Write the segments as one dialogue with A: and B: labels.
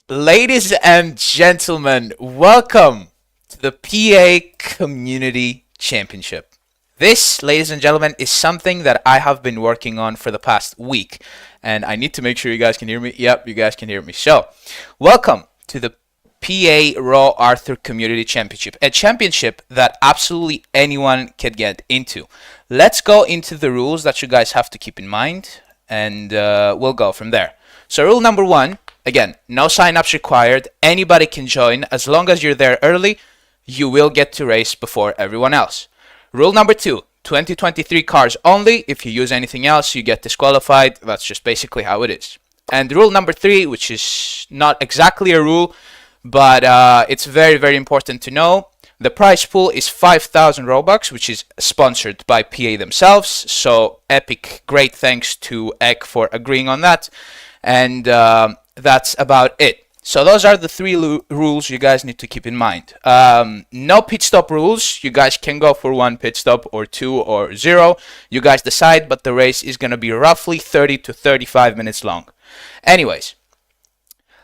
A: Ladies and gentlemen, welcome to the PA Community Championship. This, ladies and gentlemen, is something that I have been working on for the past week, and I need to make sure you guys can hear me. Yep, you guys can hear me. So, welcome to the PA Raw Arthur Community Championship, a championship that absolutely anyone can get into. Let's go into the rules that you guys have to keep in mind, and we'll go from there. So rule number 1, again, no sign-ups required. Anybody can join. As long as you're there early, you will get to race before everyone else. Rule number 2, 2023 cars only. If you use anything else, you get disqualified. That's just basically how it is. And rule number 3, which is not exactly a rule, but it's very, very important to know. The prize pool is 5,000 Robux, which is sponsored by PA themselves. So epic, great thanks to Ek for agreeing on that. And that's about it. So those are the 3 rules you guys need to keep in mind. No pit stop rules. You guys can go for 1 pit stop or 2 or 0. You guys decide, but the race is going to be roughly 30 to 35 minutes long. Anyways,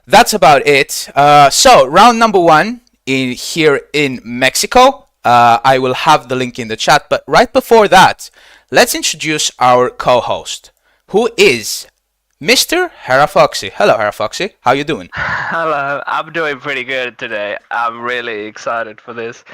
A: that's about it. So round number 1 here in Mexico. I will have the link in the chat. But right before that, let's introduce our co-host, who is Mr. Harafoxy. Hello, Harafoxy. How you doing?
B: Hello, I'm doing pretty good today. I'm really excited for this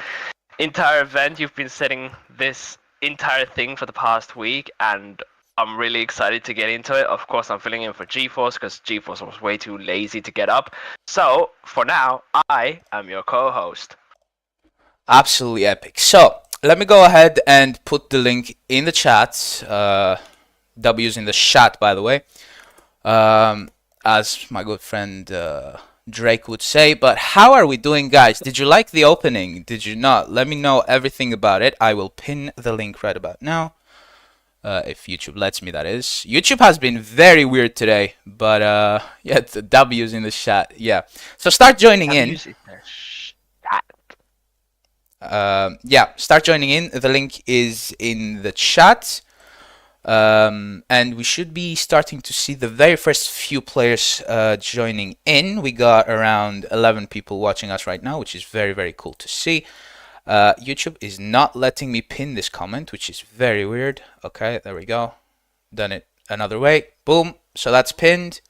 B: entire event. You've been setting this entire thing for the past week, and I'm really excited to get into it. Of course, I'm filling in for GeForce because GeForce was way too lazy to get up. So, for now, I am your co-host.
A: Absolutely epic. So, let me go ahead and put the link in the chat. W's in the chat, by the way. As my good friend Drake would say. But how are we doing, guys? Did you like the opening? Did you not? Let me know everything about it. I will pin the link right about now. If YouTube lets me, that is. YouTube has been very weird today. But yeah, the W's in the chat. Yeah. So start joining in. Yeah, start joining in. The link is in the chat. And we should be starting to see the very first few players joining in. We got around 11 people watching us right now, which is very, very cool to see. YouTube is not letting me pin this comment, which is very weird. Okay, there we go. Done it another way. Boom. So that's pinned.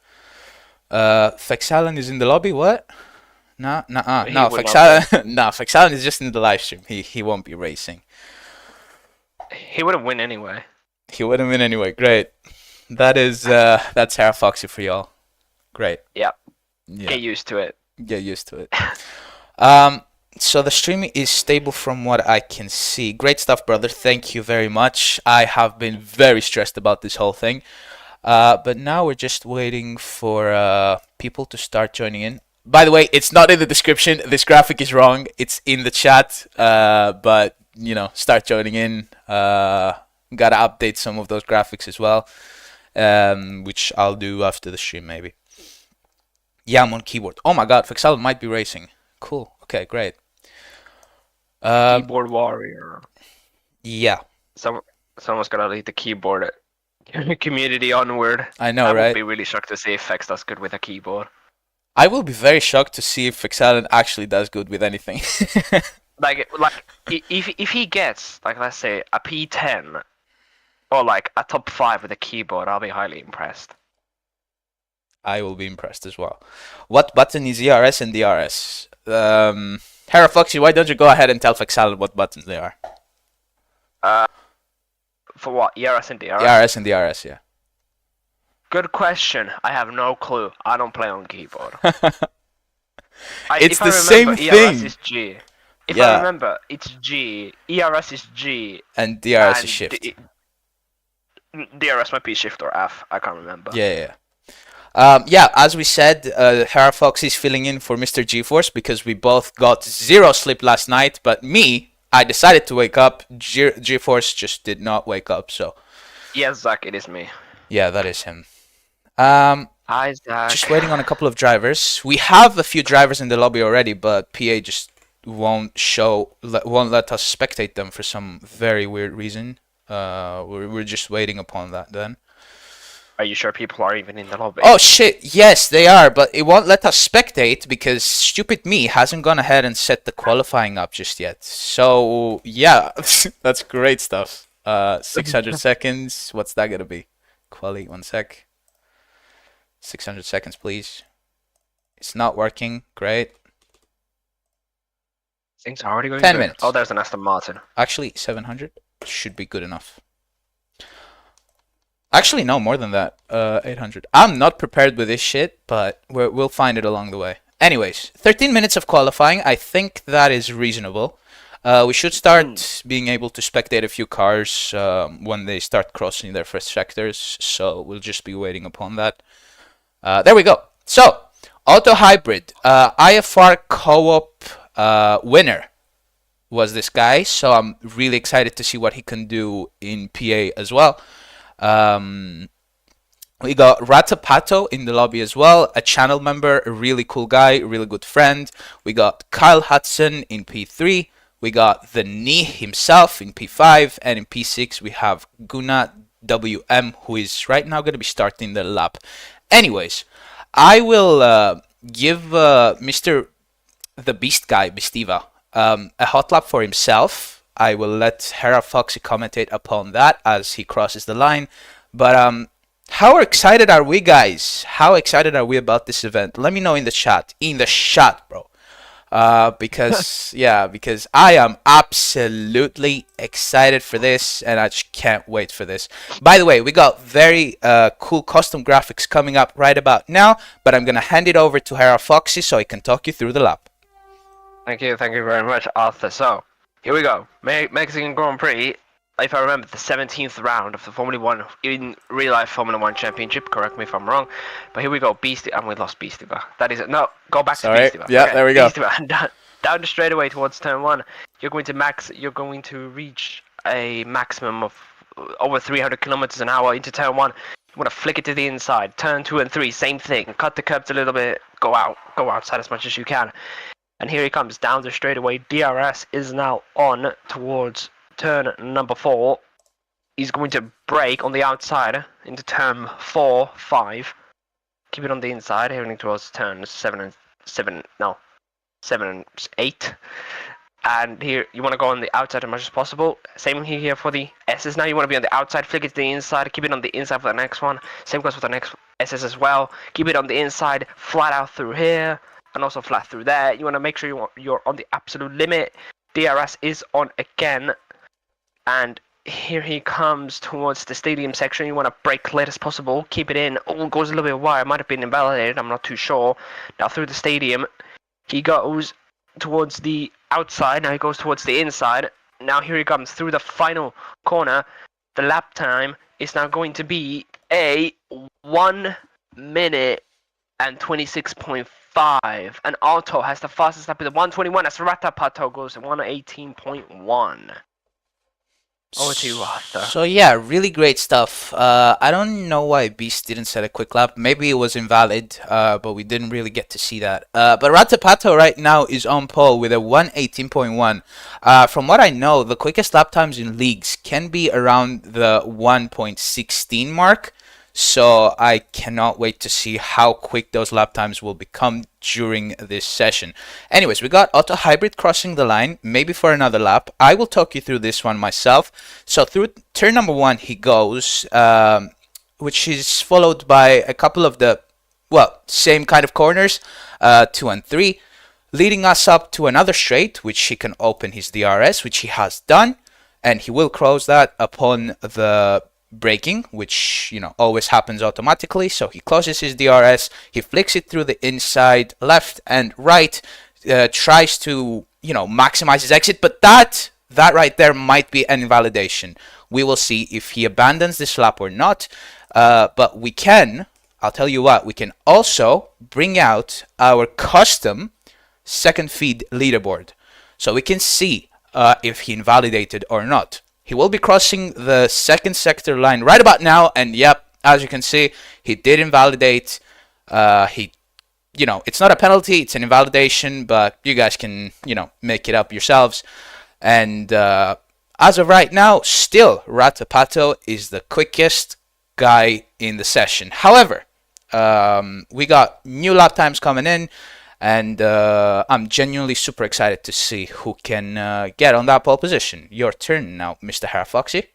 A: Fexalan is in the lobby. What? No, Fexalan. No, Fexalan is just in the live stream. He won't be racing.
B: He wouldn't win anyway.
A: He wouldn't win anyway. Great. That is that's Sarah Foxy for y'all. Great.
B: Yeah. Get used to it.
A: Get used to it. So the stream is stable from what I can see. Great stuff, brother. Thank you very much. I have been very stressed about this whole thing. But now we're just waiting for people to start joining in. By the way, it's not in the description. This graphic is wrong. It's in the chat. But you know, start joining in. Gotta update some of those graphics as well, which I'll do after the stream maybe. Yeah, I'm on keyboard. Oh my god, Fexal might be racing. Cool. Okay, great.
B: Keyboard warrior.
A: Yeah.
B: Someone's gonna lead the keyboard community onward.
A: I know, right?
B: I would be really shocked to see if Fex does good with a keyboard.
A: I will be very shocked to see if Fexal actually does good with anything.
B: like if he gets, like, let's say a P10 or like a top 5 with a keyboard, I'll be highly impressed.
A: I will be impressed as well. What button is ERS and DRS? Herafluxy, why don't you go ahead and tell Fexal what buttons they are?
B: For what? ERS and DRS?
A: ERS and DRS, yeah.
B: Good question. I have no clue. I don't play on keyboard.
A: It's the same thing.
B: ERS is G. If
A: Yeah.
B: I remember, it's G. ERS is G.
A: And DRS is shift.
B: DRS might be shift or F. I can't remember.
A: Yeah. Yeah, as we said, Harafox is filling in for Mr. GeForce because we both got 0 sleep last night. But me, I decided to wake up. GeForce just did not wake up. So.
B: Yes, Zach, it is me.
A: Yeah, that is him.
B: Hi, Zach.
A: Just waiting on a couple of drivers. We have a few drivers in the lobby already, but PA just won't let us spectate them for some very weird reason. We're just waiting upon that then.
B: Are you sure people are even in the lobby?
A: Oh shit, yes they are, but it won't let us spectate because stupid me hasn't gone ahead and set the qualifying up just yet. So yeah, that's great stuff. 600 seconds, what's that gonna be? Quali, 1 sec. 600 seconds please. It's not working, great.
B: Things are already going
A: 10
B: good.
A: minutes.
B: Oh, there's an Aston Martin.
A: Actually, 700 should be good enough. Actually, no, more than that. 800. I'm not prepared with this shit, but we'll find it along the way. Anyways, 13 minutes of qualifying. I think that is reasonable. We should start being able to spectate a few cars when they start crossing their first sectors, so we'll just be waiting upon that. There we go. So, Auto Hybrid, IFR Co-op winner was this guy, so I'm really excited to see what he can do in PA as well. We got Ratapato in the lobby as well, a channel member, a really cool guy, a really good friend. We got Kyle Hudson in P3. We got the Knee himself in P5, and in P6 we have Guna WM, who is right now going to be starting the lap. Anyways, I will give Mr. the Beast guy, Bistiva, a hot lap for himself. I will let Hera Foxy commentate upon that as he crosses the line. But how excited are we, guys? How excited are we about this event? Let me know in the chat. In the chat, bro. Because because I am absolutely excited for this, and I just can't wait for this. By the way, we got very cool custom graphics coming up right about now, but I'm gonna hand it over to Hera Foxy so he can talk you through the lap.
B: Thank you very much, Arthur. So, here we go. Mexican Grand Prix. If I remember, the 17th round of the Formula 1 in real life Formula 1 Championship. Correct me if I'm wrong. But here we go. Beastie, and we lost Beastiva. That is it. No, go back to Beastiva.
A: Yeah, okay. There we go.
B: Beastiva. Down the straightaway towards turn 1. You're going to reach a maximum of over 300 kilometers an hour into turn 1. You want to flick it to the inside. Turn 2 and 3, same thing. Cut the curbs a little bit. Go outside as much as you can. And here he comes down the straightaway. DRS is now on towards turn number 4. He's going to brake on the outside into turn 4, 5. Keep it on the inside, heading towards turn 7 and 8. And here you want to go on the outside as much as possible. Same here for the S's. Now you want to be on the outside, flick it to the inside, keep it on the inside for the next one. Same goes for the next S's as well. Keep it on the inside, flat out through here, and also flat through there. You want to make sure you're on the absolute limit. DRS is on again. And here he comes towards the stadium section. You want to brake late as possible. Keep it in. Oh, goes a little bit wide. Might have been invalidated. I'm not too sure. Now through the stadium, he goes towards the outside. Now he goes towards the inside. Now here he comes through the final corner. The lap time is now going to be a 1 minute and 26.5. And Auto has the fastest lap with 1:21 as Ratapato goes at 1:18.1. Over to you, Arthur.
A: So yeah, really great stuff. I don't know why Beast didn't set a quick lap. Maybe it was invalid, but we didn't really get to see that. But Ratapato right now is on pole with a 1:18.1. From what I know, the quickest lap times in leagues can be around the 1.16 mark. So I cannot wait to see how quick those lap times will become during this session. Anyways, we got Auto Hybrid crossing the line, maybe for another lap. I will talk you through this one myself. So through turn number 1 he goes, which is followed by a couple of the, same kind of corners, 2 and 3, leading us up to another straight, which he can open his DRS, which he has done, and he will close that upon the braking, which always happens automatically. So he closes his DRS, he flicks it through the inside, left and right, tries to maximize his exit, but that right there might be an invalidation. We will see if he abandons this lap or not, but I'll tell you what, we can also bring out our custom second feed leaderboard so we can see if he invalidated or not. He will be crossing the second sector line right about now, and yep, as you can see, he did invalidate. It's not a penalty, it's an invalidation, but you guys can, make it up yourselves. And as of right now, still, Ratapato is the quickest guy in the session. However, we got new lap times coming in, and I'm genuinely super excited to see who can get on that pole position. Your turn now, Mr. Harafoxy.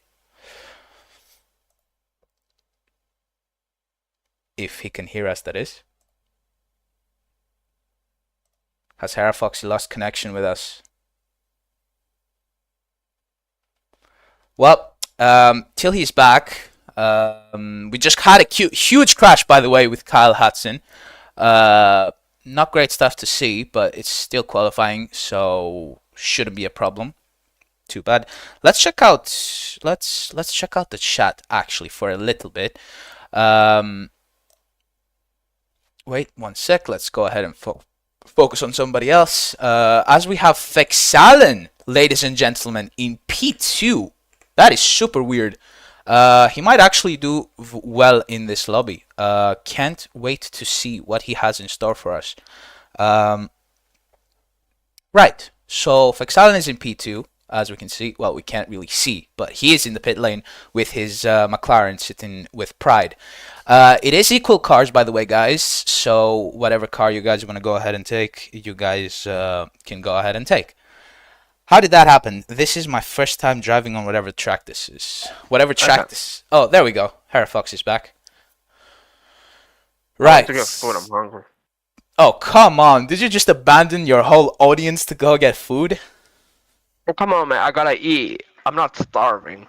A: If he can hear us, that is. Has Harafoxy lost connection with us? Well, till he's back, we just had a huge crash, by the way, with Kyle Hudson. Not great stuff to see, but it's still qualifying, so shouldn't be a problem. Too bad. Let's check out the chat actually for a little bit. Wait 1 sec. Let's go ahead and focus on somebody else. As we have Fexalen, ladies and gentlemen, in P2. That is super weird. He might actually do well in this lobby. Can't wait to see what he has in store for us. Right, so Fexalen is in P2, as we can see. Well, we can't really see, but he is in the pit lane with his McLaren sitting with Pride. It is equal cars, by the way, guys. So whatever car you guys want to go ahead and take, you guys can go ahead and take. How did that happen? This is my first time driving on whatever track this is. Whatever track this... Oh, there we go. Harafox is back. Right.
B: To get food, I'm hungry.
A: Oh, come on. Did you just abandon your whole audience to go get food?
B: Oh, come on, man. I gotta eat. I'm not starving.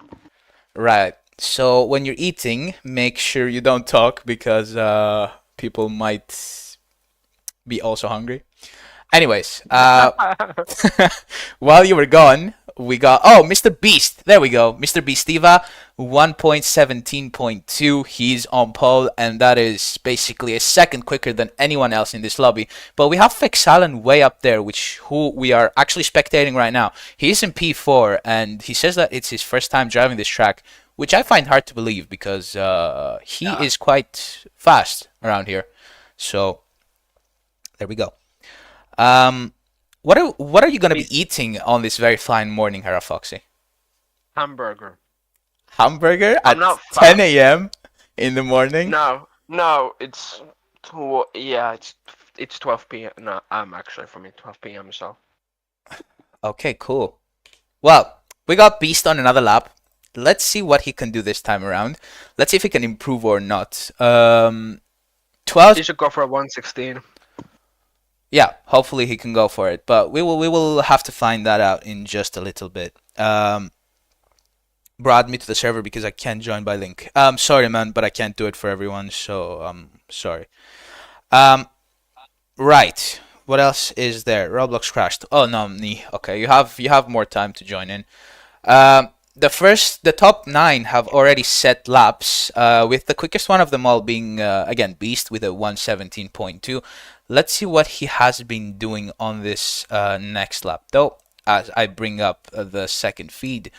A: Right. So when you're eating, make sure you don't talk because people might be also hungry. Anyways, while you were gone, we got, oh, Mr. Beast. There we go. Mr. Beastiva, 1.17.2. He's on pole, and that is basically a second quicker than anyone else in this lobby. But we have Fexalen way up there, who we are actually spectating right now. He's in P4, and he says that it's his first time driving this track, which I find hard to believe because he is quite fast around here. So, there we go. What are you gonna be eating on this very fine morning, Harafoxy?
B: Hamburger.
A: Hamburger at 10 a.m. in the morning?
B: No, it's it's 12 p.m. No, I'm actually from 12 p.m. So.
A: Okay, cool. Well, we got Beast on another lap. Let's see what he can do this time around. Let's see if he can improve or not. 12.
B: You should go for a 116.
A: Yeah, hopefully he can go for it, but we will have to find that out in just a little bit. Brought me to the server because I can't join by link. Sorry, man, but I can't do it for everyone, so sorry. Right. What else is there? Roblox crashed. Oh no, me. Okay, you have more time to join in. The top 9 have already set laps, with the quickest one of them all being again Beast with a 117.2. Let's see what he has been doing on this next lap, though, as I bring up the second feed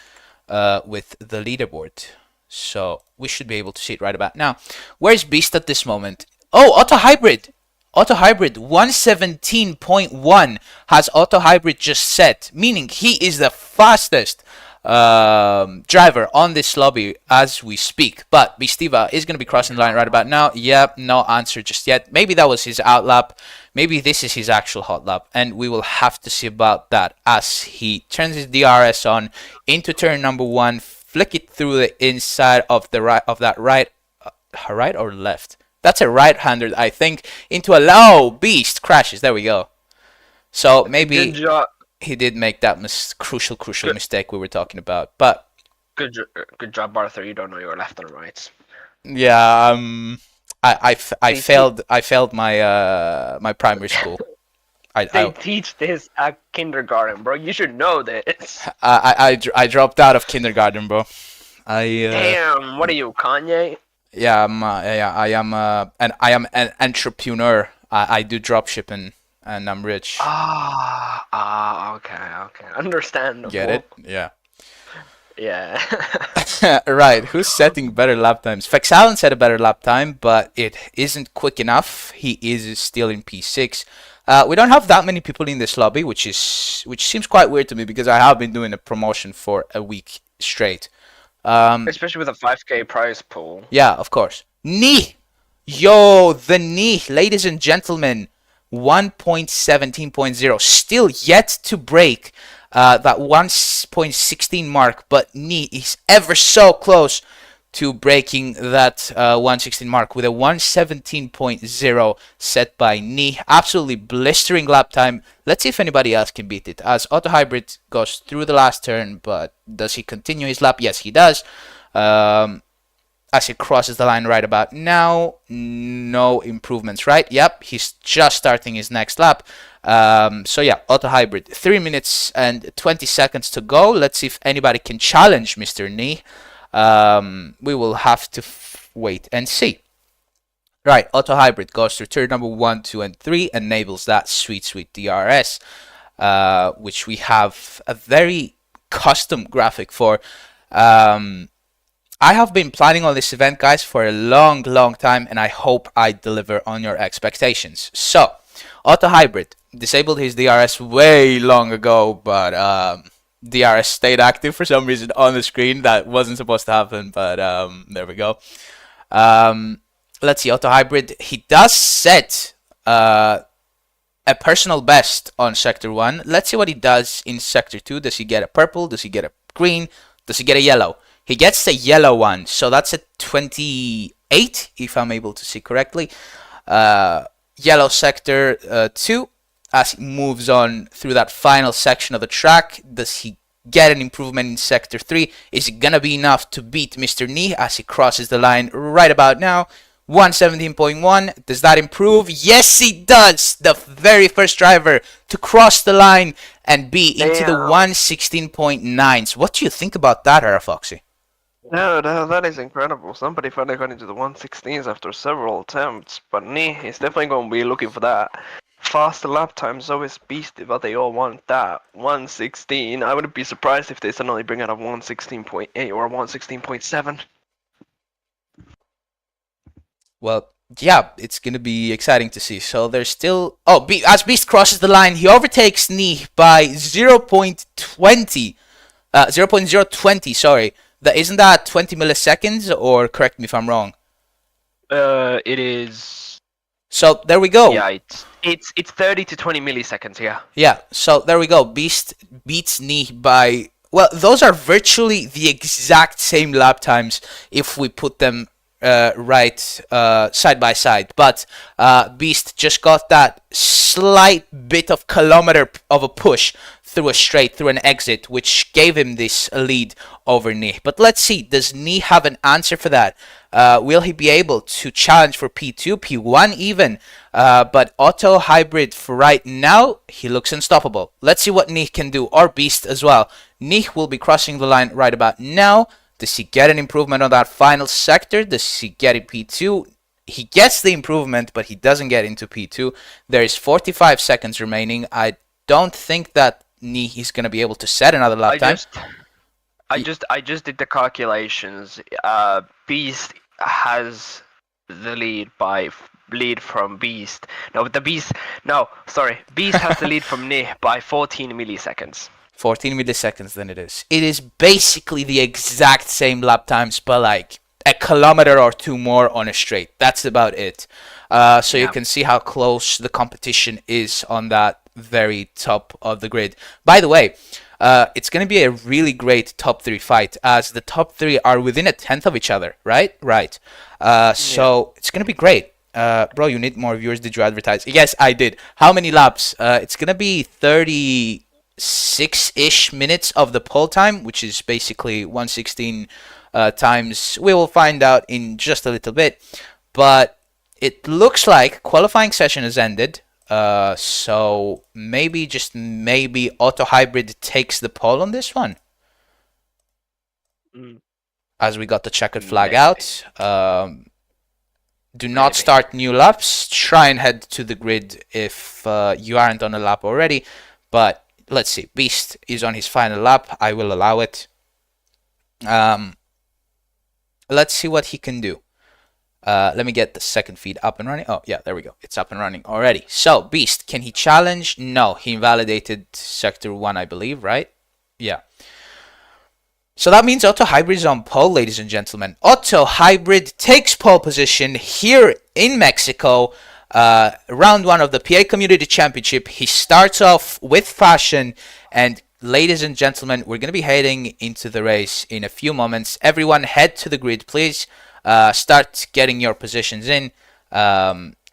A: with the leaderboard. So we should be able to see it right about now. Where's Beast at this moment? Oh, Auto Hybrid! Auto Hybrid 117.1 has Auto Hybrid just set, meaning he is the fastest driver on this lobby as we speak. But Beastiva is going to be crossing the line right about now. Yep, no answer just yet. Maybe that was his out lap. Maybe this is his actual hot lap, and we will have to see about that as he turns his DRS on into turn number 1, flick it through the inside of the right right or left. That's a right-hander, I think, into a low Beast crashes. There we go. So maybe
B: Good job.
A: He did make that crucial mistake we were talking about, but
B: Good job, Arthur. You don't know your left and rights.
A: yeah, I failed my my primary school.
B: They teach this at kindergarten, bro. You should know this.
A: I dropped out of kindergarten, bro.
B: Damn, what are you, Kanye?
A: Yeah, I am an entrepreneur. I do drop shipping. And I'm rich.
B: Okay. Understandable.
A: Get it? Yeah.
B: Yeah.
A: Right. Who's setting better lap times? Fexalen set a better lap time, but it isn't quick enough. He is still in P6. We don't have that many people in this lobby, which seems quite weird to me because I have been doing a promotion for a week straight.
B: Especially with a 5K prize pool.
A: Yeah, of course. Knee. Yo, the knee, ladies and gentlemen, 1.17.0. Still yet to break that 1.16 mark, but knee is ever so close to breaking that 116 mark with a 117.0 set by knee. Absolutely blistering lap time. Let's see if anybody else can beat it. As Auto Hybrid goes through the last turn, but does he continue his lap? Yes, he does. As he crosses the line right about now, no improvements, right? Yep, he's just starting his next lap. So yeah, Auto Hybrid, 3 minutes and 20 seconds to go. Let's see if anybody can challenge Mr. Knee. We will have to wait and see. Right, Auto Hybrid goes through turn number 1, 2, and 3, enables that sweet DRS, which we have a very custom graphic for. I have been planning on this event, guys, for a long time, and I hope I deliver on your expectations. So, Auto Hybrid disabled his DRS way long ago, but DRS stayed active for some reason on the screen. That wasn't supposed to happen, but there we go. Let's see, Auto Hybrid. He does set a personal best on Sector 1. Let's see what he does in Sector 2. Does he get a purple? Does he get a green? Does he get a yellow? He gets the yellow one, so that's a 28, if I'm able to see correctly. Yellow Sector 2, as he moves on through that final section of the track. Does he get an improvement in Sector 3? Is it going to be enough to beat Mr. Knee as he crosses the line right about now? 117.1. Does that improve? Yes, he does. The very first driver to cross the line and be into the 116.9s. What do you think about that, Foxy?
B: No, that is incredible. Somebody finally got into the 116s after several attempts, but Knee is definitely going to be looking for that. Faster lap times always beastie, but they all want that 116. I wouldn't be surprised if they suddenly bring out a 116.8 or a 116.7.
A: Well, yeah, it's going to be exciting to see. So there's still... Oh, as Beast crosses the line, he overtakes Knee by 0.20. 0.020, sorry. Isn't that 20 milliseconds, or correct me if I'm wrong?
B: It is...
A: So, there we go.
B: Yeah, it's 30 to 20 milliseconds, yeah.
A: Yeah, so there we go. Beast beats Knee by... Well, those are virtually the exact same lap times if we put them right side by side. But Beast just got that slight bit of kilometer of a push through a straight, through an exit, which gave him this lead over Knee. But let's see, does Knee have an answer for that? Will he be able to challenge for P2, P1 even? But Auto Hybrid for right now, he looks unstoppable. Let's see what Knee can do, or Beast as well. Knee will be crossing the line right about now. Does he get an improvement on that final sector? Does he get in P2? He gets the improvement, but he doesn't get into P2. There is 45 seconds remaining. I don't think that Knee is going to be able to set another lap time.
B: I just did the calculations. Beast has the lead from Beast. Beast has the lead from Knee by 14 milliseconds.
A: 14 milliseconds then it is. It is basically the exact same lap times, but like a kilometer or two more on a straight. That's about it. So you can see how close the competition is on that very top of the grid. By the way, it's going to be a really great top 3 fight, as the top 3 are within a tenth of each other, right? Right. So it's going to be great. Bro, you need more viewers. Did you advertise? Yes, I did. How many laps? It's going to be 36-ish minutes of the pole time, which is basically 116 times. We will find out in just a little bit. But it looks like qualifying session has ended. So maybe, just maybe, Auto Hybrid takes the pole on this one. As we got the checkered flag out. Do not start new laps. Try and head to the grid if you aren't on a lap already. But let's see. Beast is on his final lap. I will allow it. Let's see what he can do. Let me get the second feed up and running. Oh, yeah, there we go. It's up and running already. So, Beast, can he challenge? No, he invalidated Sector 1, I believe, right? Yeah. So that means Auto Hybrid is on pole, ladies and gentlemen. Auto Hybrid takes pole position here in Mexico. Round 1 of the PA Community Championship. He starts off with fashion, and ladies and gentlemen, we're going to be heading into the race in a few moments. Everyone head to the grid, please. Start getting your positions in.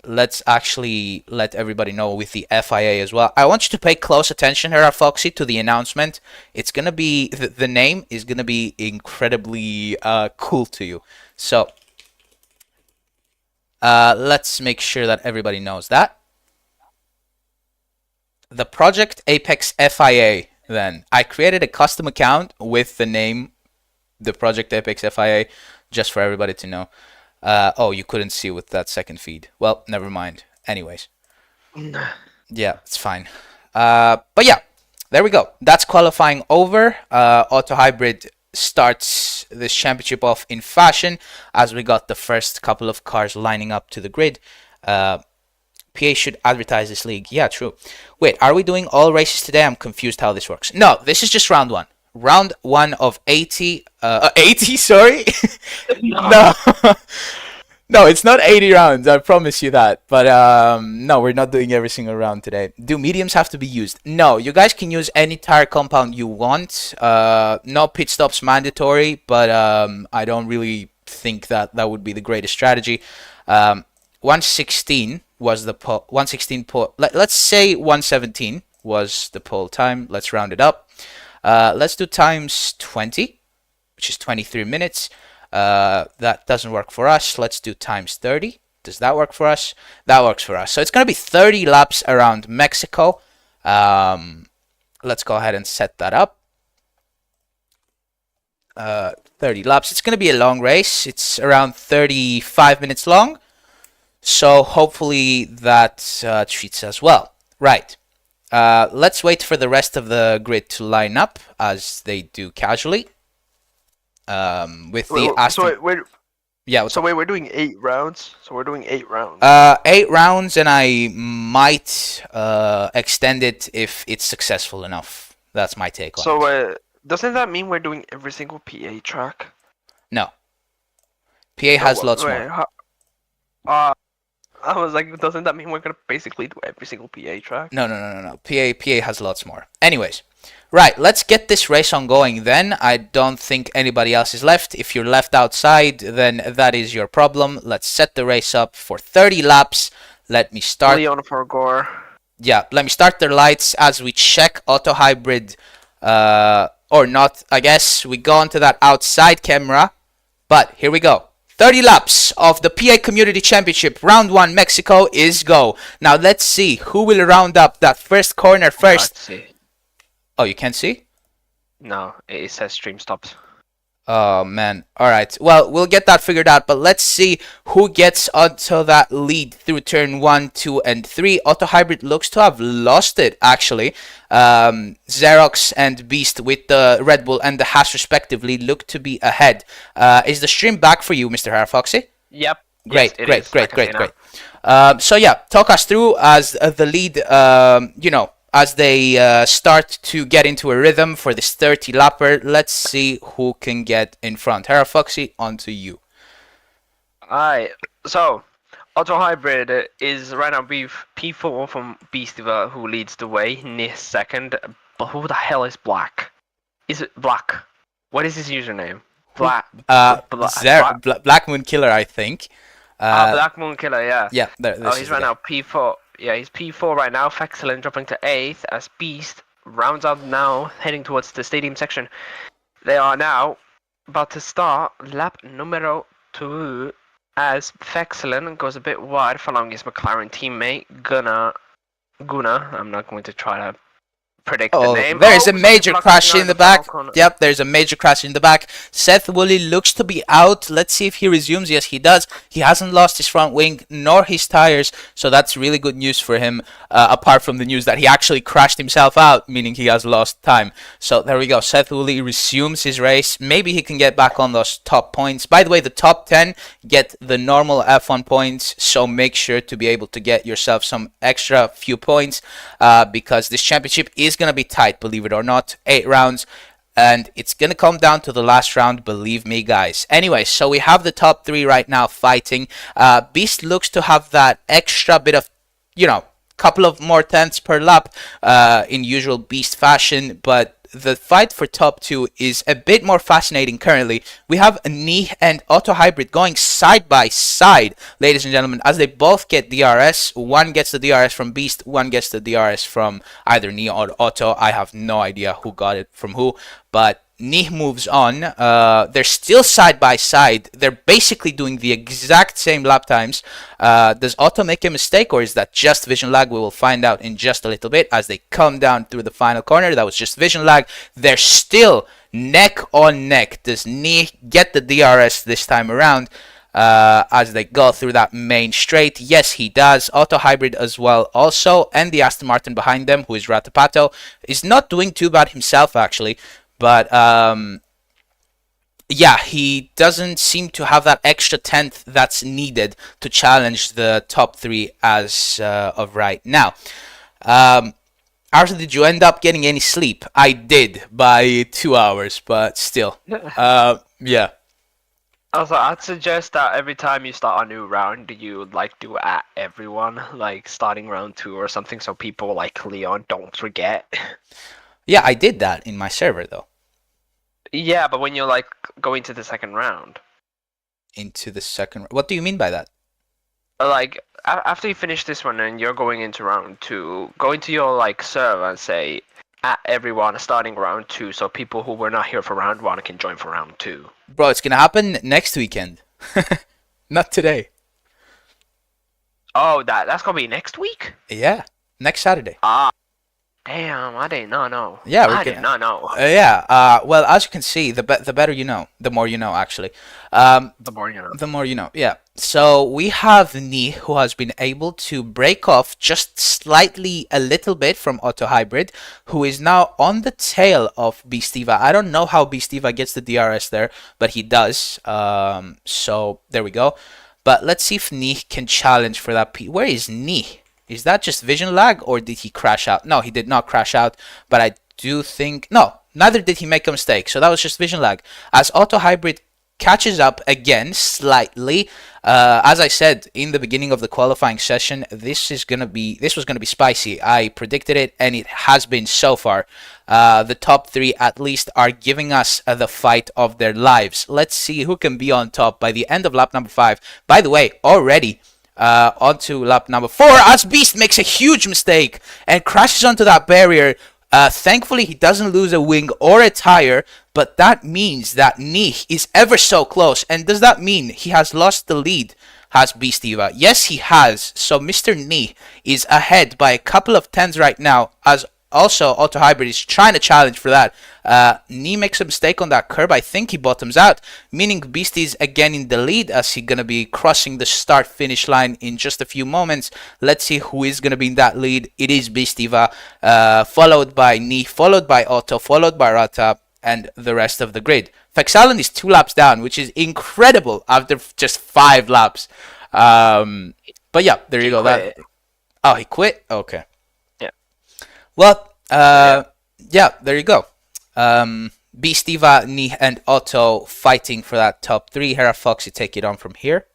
A: Let's actually let everybody know with the FIA as well. I want you to pay close attention here, Foxy, to the announcement. It's going to be, the name is going to be incredibly cool to you. So, let's make sure that everybody knows that. The Project Apex FIA, then. I created a custom account with the name, the Project Apex FIA, just for everybody to know. Oh, you couldn't see with that second feed. Well, never mind. Anyways. Yeah, it's fine. But yeah, there we go. That's qualifying over. Auto Hybrid starts this championship off in fashion as we got the first couple of cars lining up to the grid. PA should advertise this league. Yeah, true. Wait, are we doing all races today? I'm confused how this works. No, this is just round 1. Round 1 of 80. 80, sorry? No. No, it's not 80 rounds. I promise you that. But no, we're not doing every single round today. Do mediums have to be used? No, you guys can use any tire compound you want. No pit stops mandatory, but I don't really think that that would be the greatest strategy. 116 was the pole. 116 pole. Let's say 117 was the pole time. Let's round it up. Let's do times 20, which is 23 minutes. That doesn't work for us. Let's do times 30. Does that work for us? That works for us. So it's going to be 30 laps around Mexico. Let's go ahead and set that up. 30 laps. It's going to be a long race. It's around 35 minutes long. So hopefully that treats us well. Right. Let's wait for the rest of the grid to line up as they do casually. With the Aston.
B: We're doing 8 rounds. So we're doing 8 rounds.
A: 8 rounds, and I might extend it if it's successful enough. That's my take on it.
B: So doesn't that mean we're doing every single PA track?
A: No. PA has lots more.
B: I was like, doesn't that mean we're gonna basically do every single PA track?
A: No. PA has lots more. Anyways, right, let's get this race on going then. I don't think anybody else is left. If you're left outside, then that is your problem. Let's set the race up for 30 laps. Let me start.
B: Leon for Gore.
A: Yeah, let me start the lights as we check Auto Hybrid or not. I guess we go onto that outside camera. But here we go. 30 laps of the PA Community Championship. Round 1, Mexico is go. Now let's see who will round up that first corner first.
B: Let's see.
A: Oh, you can't see?
B: No, it says stream stops.
A: Oh, man. All right. Well, we'll get that figured out, but let's see who gets onto that lead through turn 1, 2, and 3. Auto Hybrid looks to have lost it, actually. Xerox and Beast with the Red Bull and the Haas, respectively, look to be ahead. Is the stream back for you, Mr. Harafoxy?
B: Yep.
A: Great,
B: Yes,
A: great. So, yeah, talk us through as the lead, as they start to get into a rhythm for this 30 lapper. Let's see who can get in front. Harafoxy, on to you.
B: Alright, so Auto Hybrid is right now P4 from Beastiver, who leads the way, Nis second. But who the hell is Black? Is it Black? What is his username? Black
A: Moon Killer, I think.
B: Black Moon Killer, yeah.
A: Yeah,
B: he's right now P4. Yeah, he's P4 right now. Fexcellent dropping to 8th as Beast rounds out now, heading towards the stadium section. They are now about to start lap numero 2 as Fexcellent goes a bit wide following his McLaren teammate Gunnar. I'm not going to try to predict the name.
A: There's a major crash in the back. Yep, there's a major crash in the back. Seth Woolley looks to be out. Let's see if he resumes. Yes, he does. He hasn't lost his front wing nor his tires, so that's really good news for him, apart from the news that he actually crashed himself out, meaning he has lost time. So there we go. Seth Woolley resumes his race. Maybe he can get back on those top points. By the way, the top 10 get the normal F1 points, so make sure to be able to get yourself some extra few points, because this championship is going to be tight, believe it or not. 8 rounds. and it's gonna come down to the last round, believe me, guys. Anyway, so we have the top three right now fighting. Beast looks to have that extra bit of, couple of more tenths per lap in usual Beast fashion, but the fight for top two is a bit more fascinating currently. We have Knee and Auto Hybrid going side by side, ladies and gentlemen, as they both get DRS. One gets the DRS from Beast, one gets the DRS from either Knee or Auto. I have no idea who got it from who, but Knee moves on. They're still side by side. They're basically doing the exact same lap times. Does Otto make a mistake, or is that just vision lag? We will find out in just a little bit as they come down through the final corner. That was just vision lag. They're still neck on neck. Does Knee get the DRS this time around? As they go through that main straight? Yes, he does. Auto Hybrid as well also, and the Aston Martin behind them, who is Ratapato, is not doing too bad himself actually. But yeah, he doesn't seem to have that extra tenth that's needed to challenge the top three as of right now. Arthur, did you end up getting any sleep? I did, by 2 hours, but still. Yeah.
B: Also, I'd suggest that every time you start a new round, you do at everyone, like starting round 2 or something, so people like Leon don't forget.
A: Yeah, I did that in my server, though.
B: Yeah, but when you go into the second round.
A: Into the second... What do you mean by that?
B: After you finish this one and you're going into round 2, go into your server and say at everyone starting round 2, so people who were not here for round 1 can join for round 2.
A: Bro, it's gonna happen next weekend. Not today.
B: Oh, that's gonna be next week?
A: Yeah, next Saturday.
B: Ah. Damn, I did not know.
A: Yeah,
B: I did not know.
A: Yeah. Well, as you can see, the better you know, the more you know, actually.
B: The more you know.
A: The more you know. Yeah. So we have Knee, who has been able to break off just slightly, a little bit from Auto Hybrid, who is now on the tail of Beastiva. I don't know how Beastiva gets the DRS there, but he does. So there we go. But let's see if Knee can challenge for that. Where is Knee? Is that just vision lag, or did he crash out? No, he did not crash out, but I do think... No, neither did he make a mistake, so that was just vision lag. As Auto Hybrid catches up again slightly, as I said in the beginning of the qualifying session, this was gonna be spicy. I predicted it, and it has been so far. The top three at least are giving us the fight of their lives. Let's see who can be on top by the end of lap number 5. By the way, already... onto lap number 4 as Beast makes a huge mistake and crashes onto that barrier. Thankfully, he doesn't lose a wing or a tire, but that means that Knee is ever so close. And does that mean he has lost the lead? Has Beastiva? Yes, he has. So Mr. Knee is ahead by a couple of tenths right now, as also Auto Hybrid is trying to challenge for that. Knee makes a mistake on that curb. I think he bottoms out, meaning Beast is again in the lead as he's going to be crossing the start-finish line in just a few moments. Let's see who is going to be in that lead. It is Beastiva, followed by Knee, followed by Auto, followed by Rata, and the rest of the grid. Fexalan is 2 laps down, which is incredible after just 5 laps. But yeah, there you go. Oh, he quit? Okay. Well, yeah, there you go. Beastiva, Knee, and Otto fighting for that top 3. Hera Fox, you take it on from here.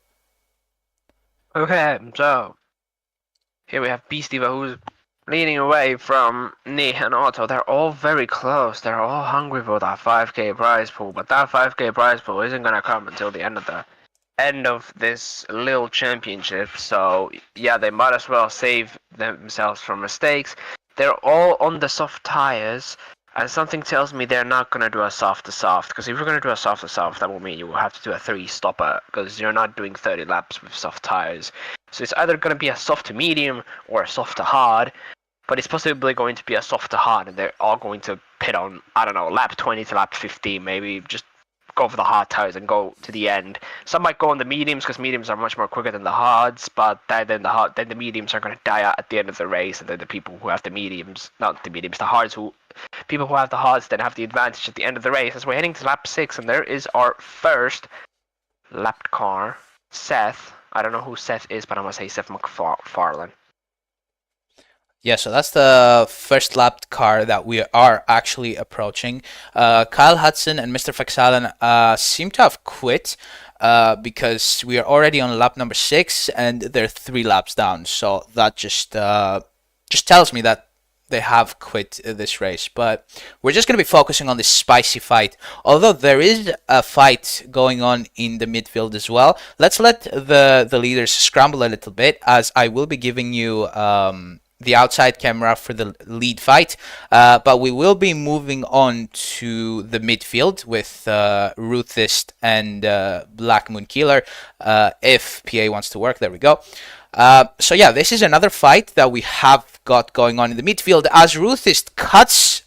B: Okay, so here we have Beastiva, who's leading away from Knee and Otto. They're all very close. They're all hungry for that 5k prize pool, but that 5k prize pool isn't gonna come until the end of this little championship. So yeah, they might as well save themselves from mistakes. They're all on the soft tires, and something tells me they're not going to do a soft to soft, because if you're going to do a soft to soft, that will mean you will have to do a 3-stopper, because you're not doing 30 laps with soft tires. So it's either going to be a soft to medium or a soft to hard, but it's possibly going to be a soft to hard, and they're all going to pit on, I don't know, lap 20 to lap 15, maybe just go for the hard tires and go to the end. Some might go on the mediums because mediums are much more quicker than the hards, but then the mediums are going to die out at the end of the race, and then the people who have the mediums, not the mediums, the hards, people who have the hards then have the advantage at the end of the race. As we're heading to lap 6, and there is our first lapped car, Seth. I don't know who Seth is, but I'm going to say Seth MacFarlane.
A: Yeah, so that's the first lap car that we are actually approaching. Kyle Hudson and Mr. Faxalan seem to have quit because we are already on lap number 6 and they're 3 laps down. So that just tells me that they have quit this race. But we're just going to be focusing on this spicy fight. Although there is a fight going on in the midfield as well. Let's let the leaders scramble a little bit, as I will be giving you the outside camera for the lead fight, but we will be moving on to the midfield with Ruthist and Black Moon Killer if PA wants to work. There we go. So yeah, this is another fight that we have got going on in the midfield as Ruthist cuts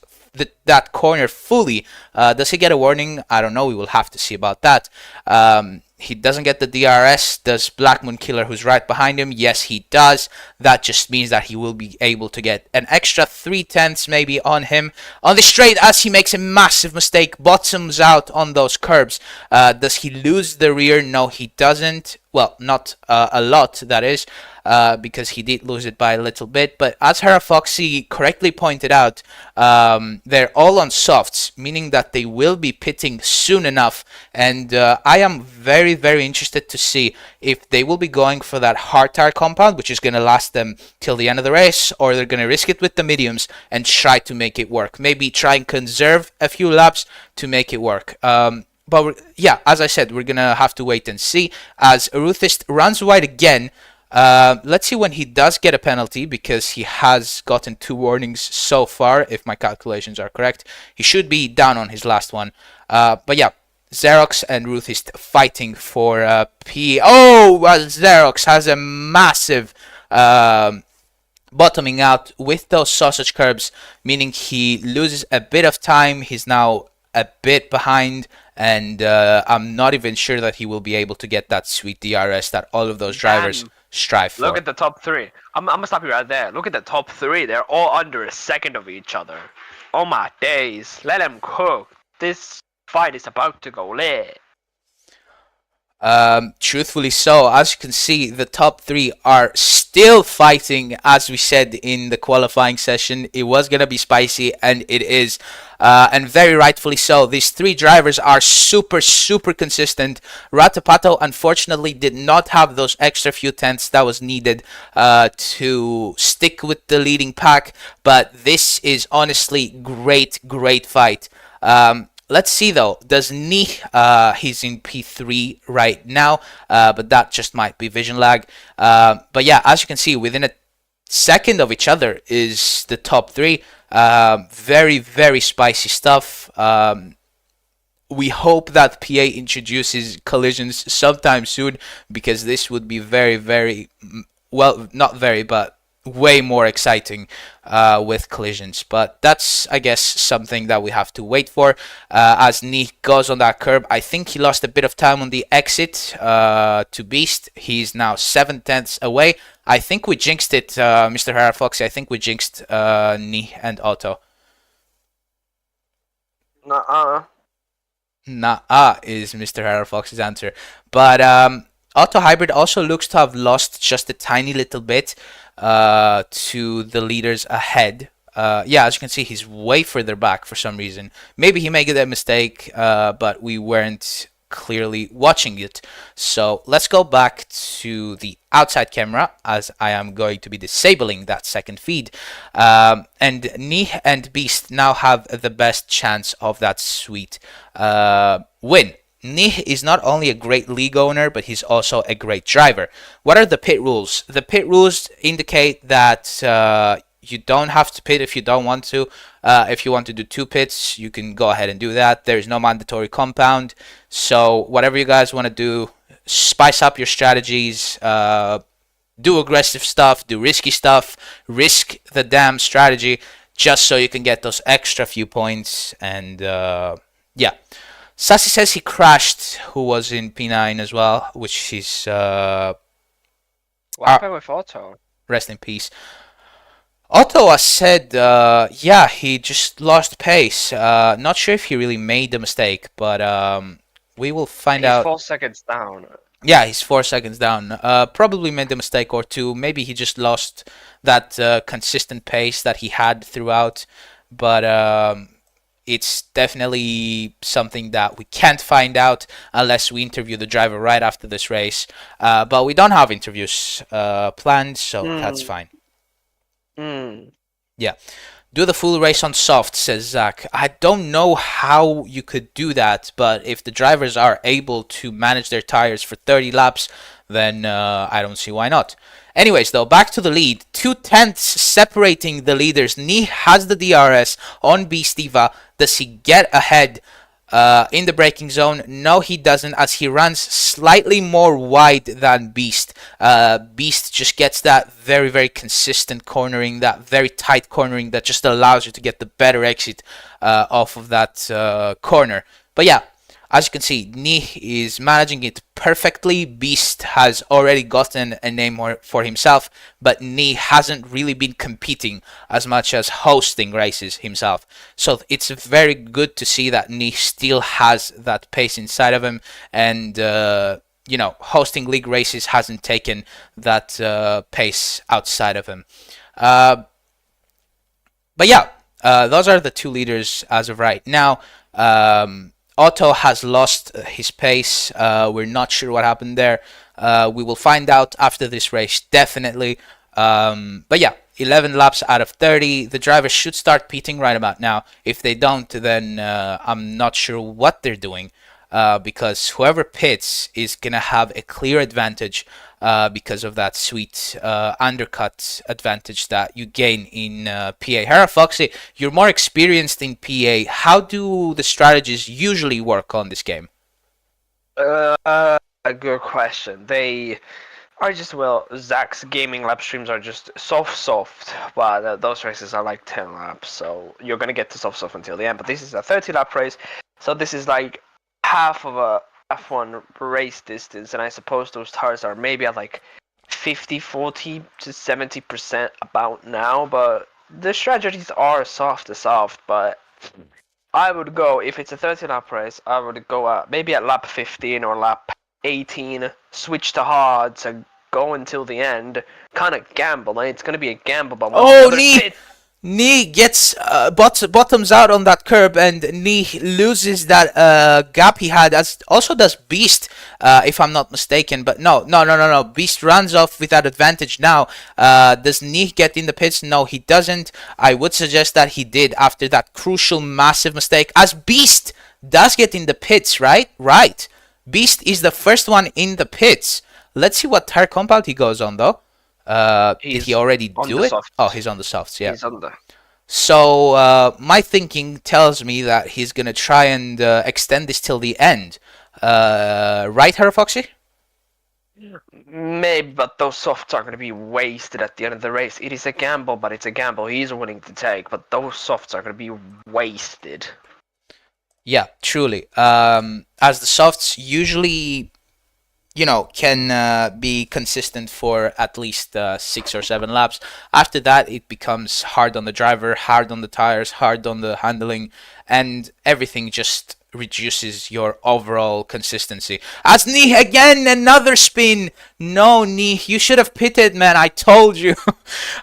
A: that corner fully. Does he get a warning? I don't know. We will have to see about that. He doesn't get the DRS. Does Black Moon Killer, who's right behind him? Yes, he does. That just means that he will be able to get an extra 3/10 maybe on him on the straight as he makes a massive mistake, bottoms out on those curbs. Does he lose the rear? No, he doesn't. Well, not a lot, that is, because he did lose it by a little bit. But as Hera Foxy correctly pointed out, they're all on softs, meaning that they will be pitting soon enough. And I am very, very interested to see if they will be going for that hard tire compound, which is going to last them till the end of the race, or they're going to risk it with the mediums and try to make it work. Maybe try and conserve a few laps to make it work. But yeah, as I said, we're gonna have to wait and see as Ruthist runs wide again. Let's see when he does get a penalty, because he has gotten 2 warnings so far, if my calculations are correct. He should be down on his last one. But yeah, Xerox and Ruthist fighting for P. Oh, Xerox has a massive bottoming out with those sausage curbs, meaning he loses a bit of time. He's now a bit behind, and I'm not even sure that he will be able to get that sweet DRS that all of those drivers strive for.
B: Look at the top 3. I'm gonna stop you right there. Look at the top 3. They're all under a second of each other. Oh my days. Let them cook. This fight is about to go lit.
A: Truthfully so. As you can see, the top 3 are still fighting. As we said in the qualifying session, it was gonna be spicy, and it is, and very rightfully so. These 3 drivers are super consistent. Ratapato unfortunately did not have those extra few tenths that was needed to stick with the leading pack, but this is honestly great fight. Let's see though. Does Ni? He's in P3 right now, but that just might be vision lag. But yeah, as you can see, within a second of each other is the top 3. Very spicy stuff. We hope that PA introduces collisions sometime soon, because this would be very well, not very, but way more exciting with collisions. But that's, I guess, something that we have to wait for. As Ni goes on that curb, I think he lost a bit of time on the exit to Beast. He's now 7/10 away. I think we jinxed it, Mr. Hara Foxy. I think we jinxed Ni and Otto. Nah, is Mr. Hara Fox's answer. But Auto Hybrid also looks to have lost just a tiny little bit to the leaders ahead. Yeah, as you can see, he's way further back for some reason. Maybe he made a mistake, but we weren't clearly watching it. So let's go back to the outside camera, as I am going to be disabling that second feed. And Ni and Beast now have the best chance of that sweet win. Ni is not only a great league owner, but he's also a great driver. What are the pit rules? The pit rules indicate that you don't have to pit if you don't want to. If you want to do 2 pits, you can go ahead and do that. There is no mandatory compound. So whatever you guys want to do, spice up your strategies, do aggressive stuff, do risky stuff, risk the damn strategy, just so you can get those extra few points. And yeah. Sassy says he crashed, who was in P9 as well, which is...
B: What happened with Otto?
A: Rest in peace. Otto has said, yeah, he just lost pace. Not sure if he really made the mistake, but we will find out.
B: 4 seconds down.
A: Yeah, he's 4 seconds down. Probably made a mistake or two. Maybe he just lost that consistent pace that he had throughout. But it's definitely something that we can't find out unless we interview the driver right after this race. But we don't have interviews planned, so that's
B: Hmm.
A: fine.
B: Hmm.
A: Yeah. Do the full race on soft, says Zach. I don't know how you could do that, but if the drivers are able to manage their tires for 30 laps, then I don't see why not. Anyways, though, back to the lead. 2 tenths separating the leaders. Nee has the DRS on Beastiva. Does he get ahead in the braking zone? No, he doesn't, as he runs slightly more wide than Beast. Beast just gets that very, very consistent cornering, that very tight cornering that just allows you to get the better exit off of that corner. But yeah, as you can see, Nee is managing it perfectly. Beast has already gotten a name for himself, but Nee hasn't really been competing as much as hosting races himself. So it's very good to see that Nee still has that pace inside of him, and hosting league races hasn't taken that pace outside of him. Uh, but yeah, those are the two leaders as of right now. Otto has lost his pace. We're not sure what happened there. We will find out after this race, definitely. But yeah, 11 laps out of 30. The drivers should start pitting right about now. If they don't, then I'm not sure what they're doing. Because whoever pits is going to have a clear advantage because of that sweet undercut advantage that you gain in PA. Hera Foxy, you're more experienced in PA. How do the strategies usually work on this game?
B: A good question. They are just, well, Zach's gaming lap streams are just soft, but those races are like 10 laps, so you're gonna get to soft until the end. But this is a 30 lap race, so this is like half of a F1 race distance, and I suppose those tires are maybe at like 50, 40 to 70% about now, but the strategies are soft, but I would go, if it's a 30 lap race, I would go maybe at lap 15 or lap 18, switch to hards and go until the end. Kind of gamble, and it's going to be a gamble, but once
A: Oh,
B: everybody pits,
A: Nee gets bottoms out on that curb, and Nee loses that gap he had. As also does Beast, if I'm not mistaken. But no. Beast runs off with that advantage now. Does Nee get in the pits? No, he doesn't. I would suggest that he did after that crucial, massive mistake. As Beast does get in the pits, right? Right. Beast is the first one in the pits. Let's see what tire compound he goes on, though. Did he
B: he's
A: already
B: on
A: do
B: the
A: it? Oh,
B: softs.
A: he's on the softs, yeah.
B: He's on the.
A: So my thinking tells me that he's gonna try and extend this till the end. Right, Hera Foxy?
B: Maybe, but those softs are going to be wasted at the end of the race. It is a gamble, but it's a gamble he's willing to take, but those softs are going to be wasted.
A: Yeah, truly. As the softs usually, can be consistent for at least 6 or 7 laps. After that, it becomes hard on the driver, hard on the tires, hard on the handling, and everything just reduces your overall consistency. As Nee again, another spin. No, Nee, you should have pitted, man. I told you.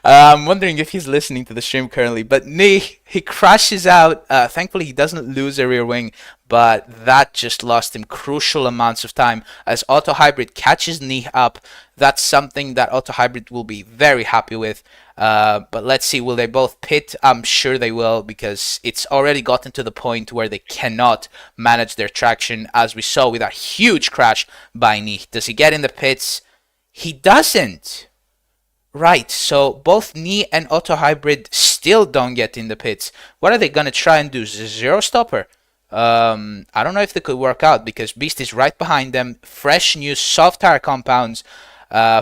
A: I'm wondering if he's listening to the stream currently. But Nee, he crashes out. Thankfully, he doesn't lose a rear wing, but that just lost him crucial amounts of time as Auto Hybrid catches Nee up. That's something that Auto Hybrid will be very happy with. But let's see, will they both pit? I'm sure they will, because it's already gotten to the point where they cannot manage their traction, as we saw with that huge crash by Nee. Does he get in the pits? He doesn't. Right, so both Nee and Auto Hybrid still don't get in the pits. What are they gonna try and do? Zero stopper? I don't know if they could work out, because Beast is right behind them. Fresh new soft tire compounds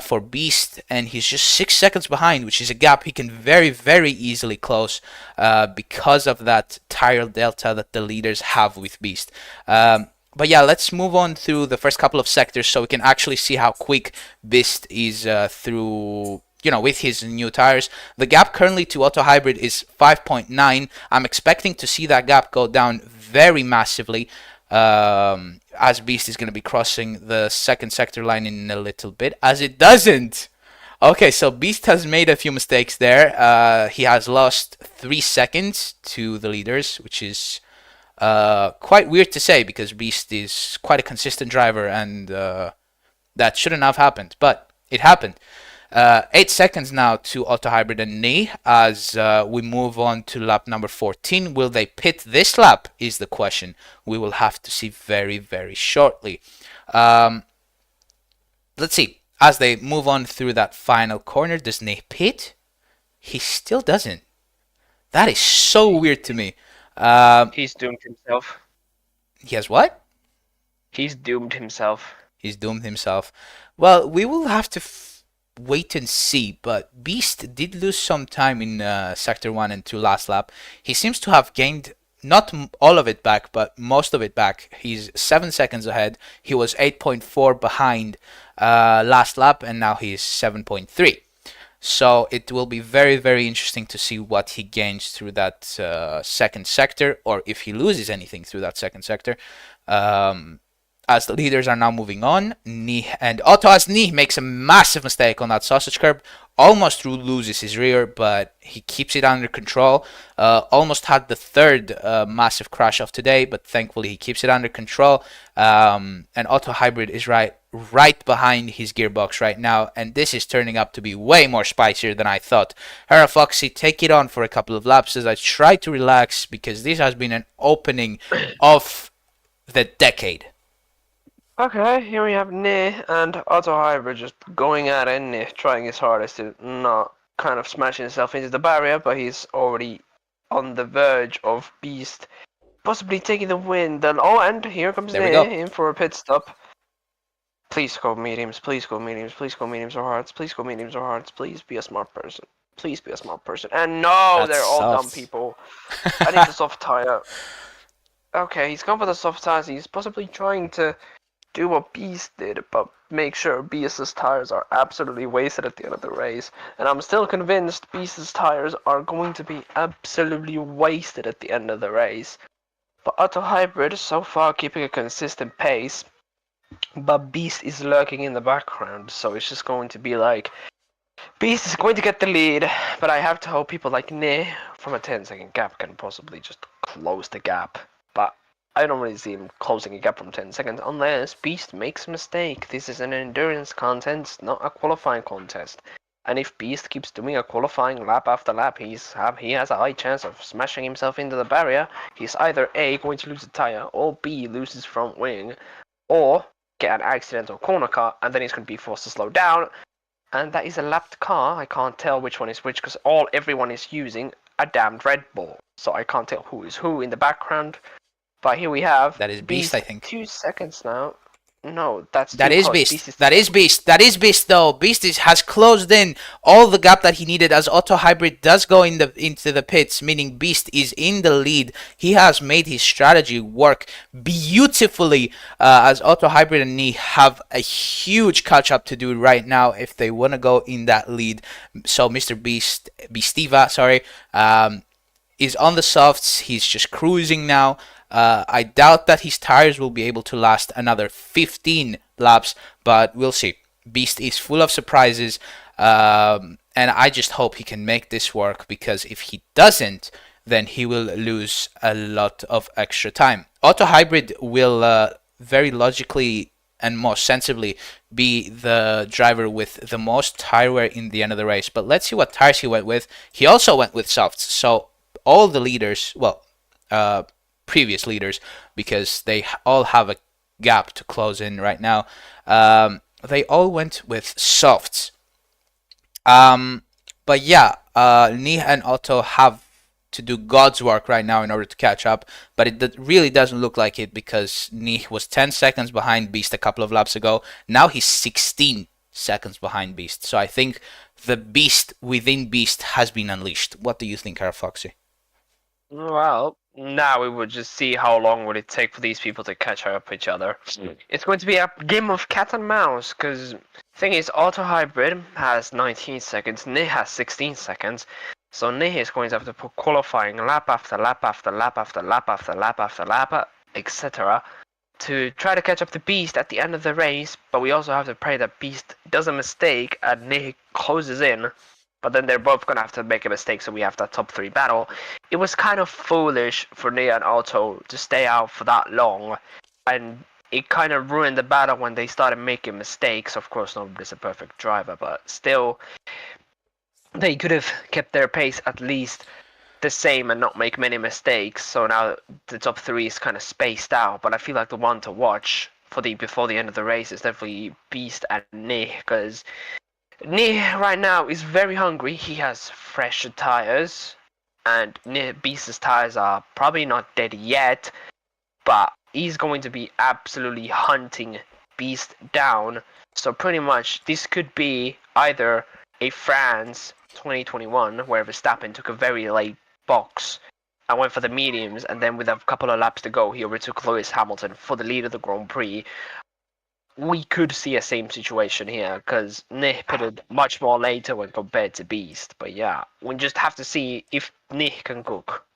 A: for Beast, and he's just 6 seconds behind, which is a gap he can very, very easily close because of that tire delta that the leaders have with Beast. But yeah, let's move on through the first couple of sectors so we can actually see how quick Beast is through, with his new tires. The gap currently to Auto Hybrid is 5.9. I'm expecting to see that gap go down very massively. as Beast is going to be crossing the second sector line in a little bit, as it doesn't. Okay, so Beast has made a few mistakes there. He has lost 3 seconds to the leaders, which is quite weird to say because Beast is quite a consistent driver and that shouldn't have happened, but it happened. 8 seconds now to Auto Hybrid and Knee as we move on to lap number 14. Will they pit this lap is the question. We will have to see very, very shortly. Let's see. As they move on through that final corner, does Knee pit? He still doesn't. That is so weird to me.
B: He's doomed himself.
A: He has what?
B: He's doomed himself.
A: He's doomed himself. Well, we will have to wait and see, but Beast did lose some time in Sector 1 and 2 last lap. He seems to have gained not all of it back, but most of it back. He's 7 seconds ahead. He was 8.4 behind last lap, and now he's 7.3. So it will be very, very interesting to see what he gains through that second sector, or if he loses anything through that second sector. As the leaders are now moving on, and Otto as Knee makes a massive mistake on that sausage curb, almost loses his rear, but he keeps it under control. Almost had the third massive crash of today, but thankfully he keeps it under control. And Auto Hybrid is right behind his gearbox right now, and this is turning up to be way more spicier than I thought. Hera Foxy, take it on for a couple of laps as I try to relax because this has been an opening of the decade.
B: Okay, here we have Knee and Auto Hybrid just going at it, Knee trying his hardest to not kind of smash himself into the barrier, but he's already on the verge of Beast possibly taking the win. Then, oh, and here comes Knee in for a pit stop. Please go mediums, please go mediums, please go mediums or hards, please go mediums or hards, please be a smart person. Please be a smart person. And no, they're all dumb people. I need the soft tire. Okay, he's gone for the soft tires. He's possibly trying to do what Beast did, but make sure Beast's tires are absolutely wasted at the end of the race. And I'm still convinced Beast's tires are going to be absolutely wasted at the end of the race. But Auto Hybrid is so far keeping a consistent pace, but Beast is lurking in the background, so it's just going to be like Beast is going to get the lead, but I have to hope people like Knee from a 10-second gap can possibly just close the gap. But I don't really see him closing a gap from 10 seconds unless Beast makes a mistake. This is an endurance contest, not a qualifying contest. And if Beast keeps doing a qualifying lap after lap, he has a high chance of smashing himself into the barrier. He's either A, going to lose a tire, or B, lose his front wing, or get an accidental corner car, and then he's going to be forced to slow down. And that is a lapped car. I can't tell which one is which because everyone is using a damned Red Bull. So I can't tell who is who in the background. But here we have
A: that is Beast, I think.
B: 2 seconds now. No, that's
A: that is Beast. That is Beast. That is Beast though. Beast has closed in all the gap that he needed as Auto Hybrid does go into the pits, meaning Beast is in the lead. He has made his strategy work beautifully as Auto Hybrid and Knee have a huge catch up to do right now if they want to go in that lead. So Mr. Beastiva, is on the softs. He's just cruising now. I doubt that his tires will be able to last another 15 laps, but we'll see. Beast is full of surprises, and I just hope he can make this work, because if he doesn't, then he will lose a lot of extra time. Auto Hybrid will very logically and most sensibly be the driver with the most tire wear in the end of the race, but let's see what tires he went with. He also went with softs, so all the leaders, previous leaders, because they all have a gap to close in right now, they all went with softs. But yeah, Knee and Otto have to do God's work right now in order to catch up, but it really doesn't look like it, because Knee was 10 seconds behind Beast a couple of laps ago. Now he's 16 seconds behind Beast, so I think the Beast within Beast has been unleashed. What do you think, Hera Foxy?
B: Well, now we would just see how long would it take for these people to catch up each other. It's going to be a game of cat and mouse, because thing is, Auto Hybrid has 19 seconds, Knee has 16 seconds, so Knee is going to have to put qualifying lap after lap after lap after lap after lap after lap, etc. to try to catch up to Beast at the end of the race, but we also have to pray that Beast does a mistake and Nick closes in. But then they're both gonna have to make a mistake, so we have that top 3 battle. It was kind of foolish for Nia and Otto to stay out for that long, and it kind of ruined the battle when they started making mistakes. Of course, nobody's a perfect driver, but still, they could have kept their pace at least the same and not make many mistakes. So now the top 3 is kind of spaced out, but I feel like the one to watch for the before the end of the race is definitely Beast and Nih, because Nih right now is very hungry. He has fresh tires, and Beast's tires are probably not dead yet, but he's going to be absolutely hunting Beast down. So pretty much this could be either a France 2021 where Verstappen took a very late box and went for the mediums, and then with a couple of laps to go he overtook Lewis Hamilton for the lead of the Grand Prix. We could see a same situation here because Nick pitted much more later when compared to Beast. But yeah, we just have to see if Nick can cook.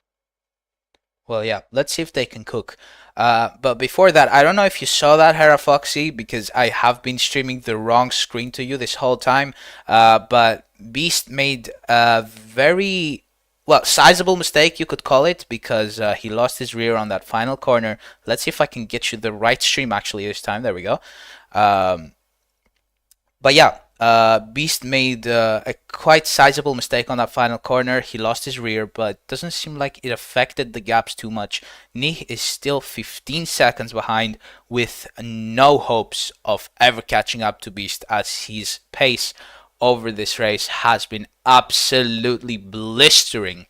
A: Well, yeah, let's see if they can cook. But before that, I don't know if you saw that, Hera Foxy, because I have been streaming the wrong screen to you this whole time. But Beast made a very, well, sizable mistake, you could call it, because he lost his rear on that final corner. Let's see if I can get you the right stream actually this time. There we go. But yeah, Beast made a quite sizable mistake on that final corner. He lost his rear, but doesn't seem like it affected the gaps too much. Nih is still 15 seconds behind with no hopes of ever catching up to Beast, as his pace over this race has been absolutely blistering.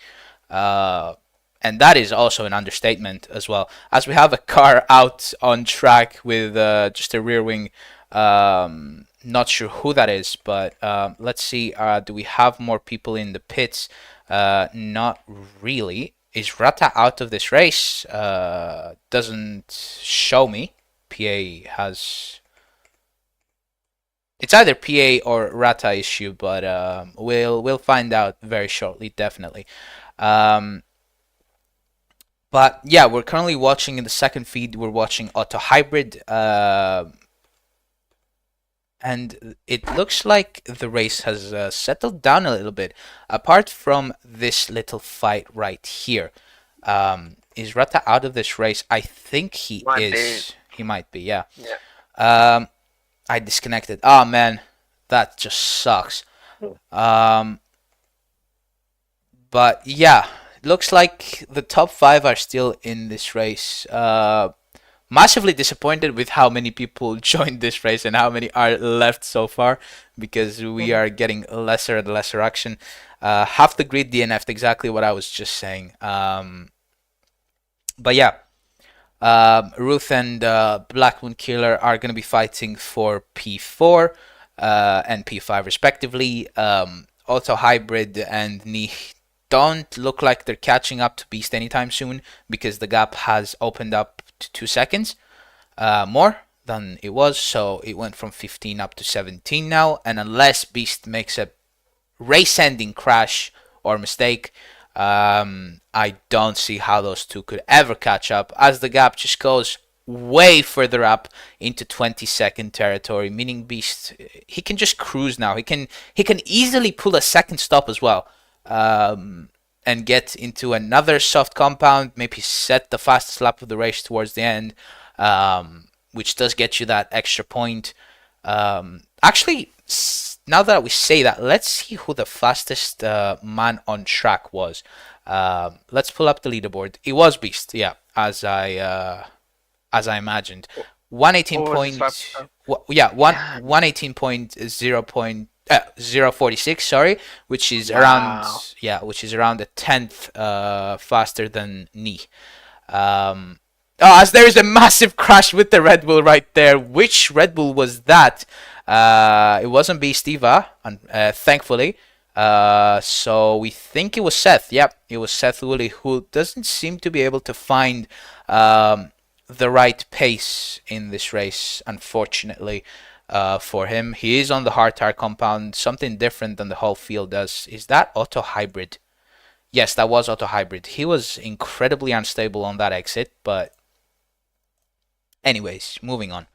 A: And that is also an understatement as well, as we have a car out on track with just a rear wing. Not sure who that is, but let's see. Do we have more people in the pits? Not really. Is Rata out of this race? Doesn't show me. PA has... It's either PA or Rata issue, but we'll find out very shortly, definitely. But yeah, we're currently watching in the second feed. We're watching Auto Hybrid. And it looks like the race has settled down a little bit. Apart from this little fight right here, is Rata out of this race? I think he is. He might be, yeah. I disconnected. Oh man, that just sucks. But yeah, looks like the top 5 are still in this race. Massively disappointed with how many people joined this race and how many are left so far, because we are getting lesser and lesser action. Half the grid DNF'd, exactly what I was just saying. But yeah, Ruth and Black Moon Killer are going to be fighting for P4 and P5 respectively. Auto Hybrid and Ni don't look like they're catching up to Beast anytime soon, because the gap has opened up to 2 seconds more than it was, so it went from 15 up to 17 now, and unless Beast makes a race-ending crash or mistake, I don't see how those two could ever catch up, as the gap just goes way further up into 20-second territory, meaning Beast, he can just cruise now. He can easily pull a second stop as well. And get into another soft compound, maybe set the fastest lap of the race towards the end, which does get you that extra point. Actually, now that we say that, let's see who the fastest man on track was. Let's pull up the leaderboard. It was Beast, yeah, as I imagined. 118.0.046, sorry, which is around a tenth faster than Ni. As there is a massive crash with the Red Bull right there. Which Red Bull was that? It wasn't Beast Eva, thankfully. So we think it was Seth. Yep, it was Seth Woolley, who doesn't seem to be able to find the right pace in this race, unfortunately. For him, he is on the hard tire compound, something different than the whole field does. Is that Auto Hybrid? Yes, that was Auto Hybrid. He was incredibly unstable on that exit, but Anyways, moving on.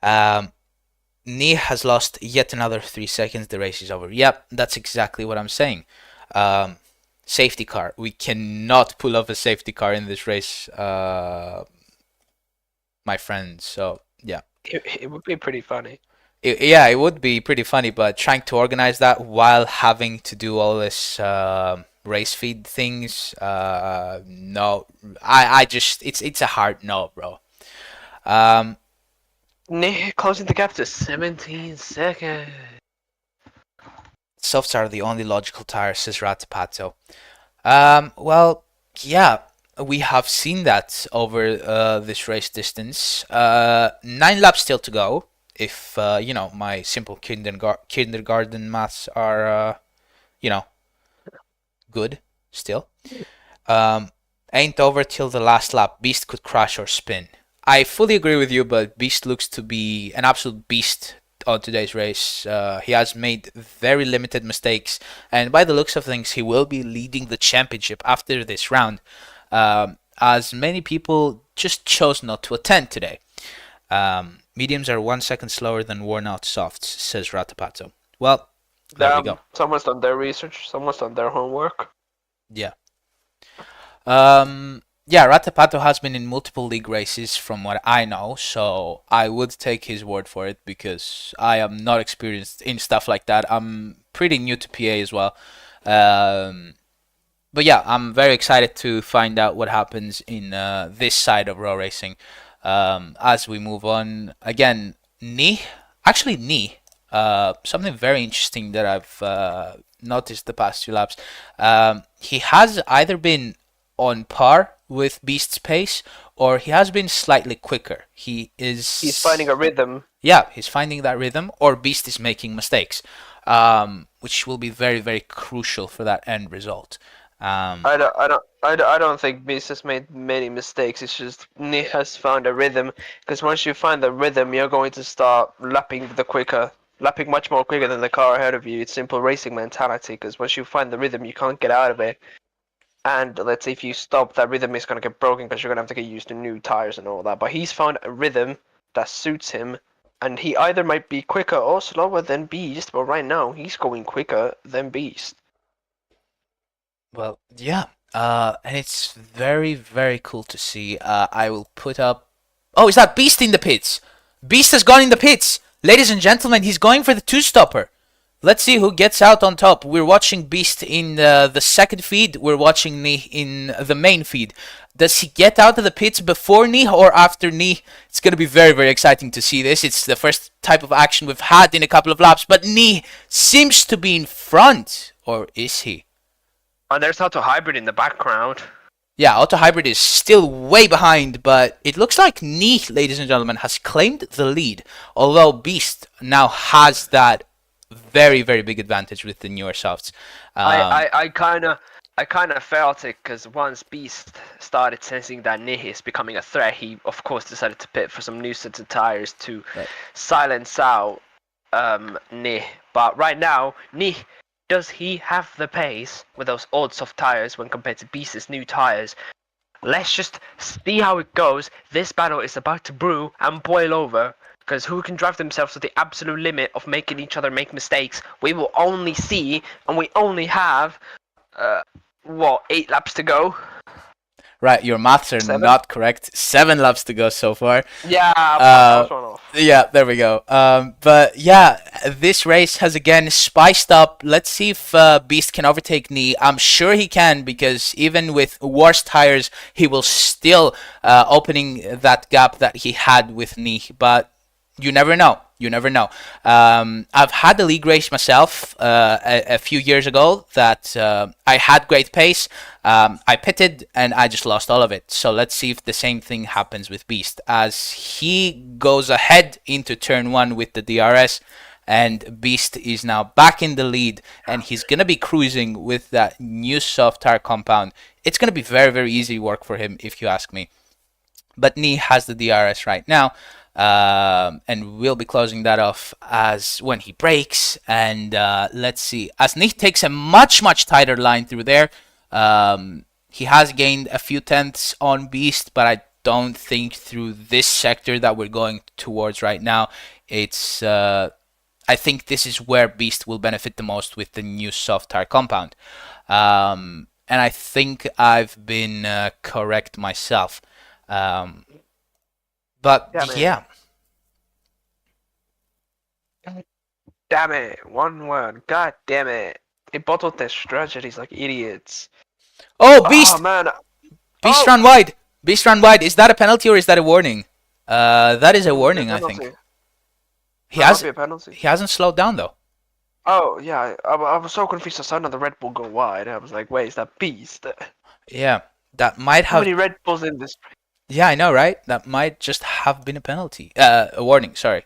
A: Um, Nee has lost yet another 3 seconds. The race is over. Yep, that's exactly what I'm saying. Um, Safety car. We cannot pull off a safety car in this race, my friends. So yeah.
B: It would be pretty funny.
A: Yeah, it would be pretty funny, but trying to organize that while having to do all this race feed things, no, I just it's a hard no, bro. Um,
B: Closing the gap to 17 seconds.
A: Softs are the only logical tires, says Ratapato. Well, yeah, we have seen that over this race distance. 9 laps still to go. If my simple kindergarten maths are good still. Um, ain't over till the last lap. Beast could crash or spin. I fully agree with you, but Beast looks to be an absolute beast on today's race. He has made very limited mistakes, and by the looks of things, he will be leading the championship after this round, as many people just chose not to attend today. Mediums are 1 second slower than worn out softs, says Ratapato. Well, there we go.
B: Someone's done their research. Someone's done their homework.
A: Yeah. Yeah, Ratapato has been in multiple league races from what I know, so I would take his word for it because I am not experienced in stuff like that. I'm pretty new to PA as well. But yeah, I'm very excited to find out what happens in this side of row racing. As we move on, again, Knee, something very interesting that I've noticed the past 2 laps. He has either been on par with Beast's pace, or he has been slightly quicker.
B: He's finding a rhythm.
A: Yeah, he's finding that rhythm, or Beast is making mistakes, which will be very, very crucial for that end result.
B: I don't think Beast has made many mistakes. It's just Nick has found a rhythm. Because once you find the rhythm, you're going to start lapping much more quicker than the car ahead of you. It's simple racing mentality. Because once you find the rhythm, you can't get out of it. And let's say if you stop, that rhythm is going to get broken because you're going to have to get used to new tires and all that. But he's found a rhythm that suits him. And he either might be quicker or slower than Beast. But right now, he's going quicker than Beast.
A: Well, yeah. And it's very, very cool to see. I will put up. Oh, is that Beast in the pits? Beast has gone in the pits. Ladies and gentlemen, he's going for the two-stopper. Let's see who gets out on top. We're watching Beast in the second feed. We're watching Knee in the main feed. Does he get out of the pits before Knee or after Knee? It's going to be very, very exciting to see this. It's the first type of action we've had in a couple of laps. But Knee seems to be in front. Or is he?
B: And there's Auto Hybrid in the background.
A: Yeah, Auto Hybrid is still way behind, but it looks like Knee, ladies and gentlemen, has claimed the lead. Although Beast now has that very, very big advantage with the newer softs.
B: I kind of felt it because once Beast started sensing that Nihi is becoming a threat, he of course decided to pit for some new sets of tires to silence out Nih. But right now, Nih, does he have the pace with those old soft tires when compared to Beast's new tires? Let's just see how it goes. This battle is about to brew and boil over. Because who can drive themselves to the absolute limit of making each other make mistakes? We will only see, and we only have, 8 laps to go?
A: Right, your maths are not correct. 7 laps to go so far.
B: Yeah,
A: yeah, there we go. But yeah, this race has again spiced up. Let's see if Beast can overtake Knee. I'm sure he can, because even with worse tires, he will still opening that gap that he had with Knee. But you never know. You never know. I've had a league race myself a few years ago that I had great pace. I pitted and I just lost all of it. So let's see if the same thing happens with Beast as he goes ahead into turn 1 with the DRS, and Beast is now back in the lead, and he's going to be cruising with that new soft tire compound. It's going to be very, very easy work for him if you ask me. But Knee has the DRS right now. And we'll be closing that off as when he breaks. And let's see, as Nick takes a much tighter line through there. He has gained a few tenths on Beast, but I don't think through this sector that we're going towards right now, it's I think this is where Beast will benefit the most with the new soft tire compound. And I think I've been correct myself. Um, but
B: Damn it.
A: yeah.
B: Damn it. 1-1. God damn it. They bottled their strategies like idiots.
A: Oh,
B: Oh,
A: Beast!
B: man.
A: Beast
B: Oh!
A: ran wide! Beast ran wide. Is that a penalty or is that a warning? That is a
B: That might be a
A: warning, I think.
B: penalty.
A: He
B: That might
A: has
B: be a penalty.
A: he hasn't slowed down though.
B: Oh, yeah. I was so confused. I saw another Red Bull go wide. I was like, wait, is that Beast?
A: Yeah, that might
B: How
A: have.
B: many Red Bulls in this?
A: Yeah, I know, right? That might just have been a penalty. A warning. Sorry.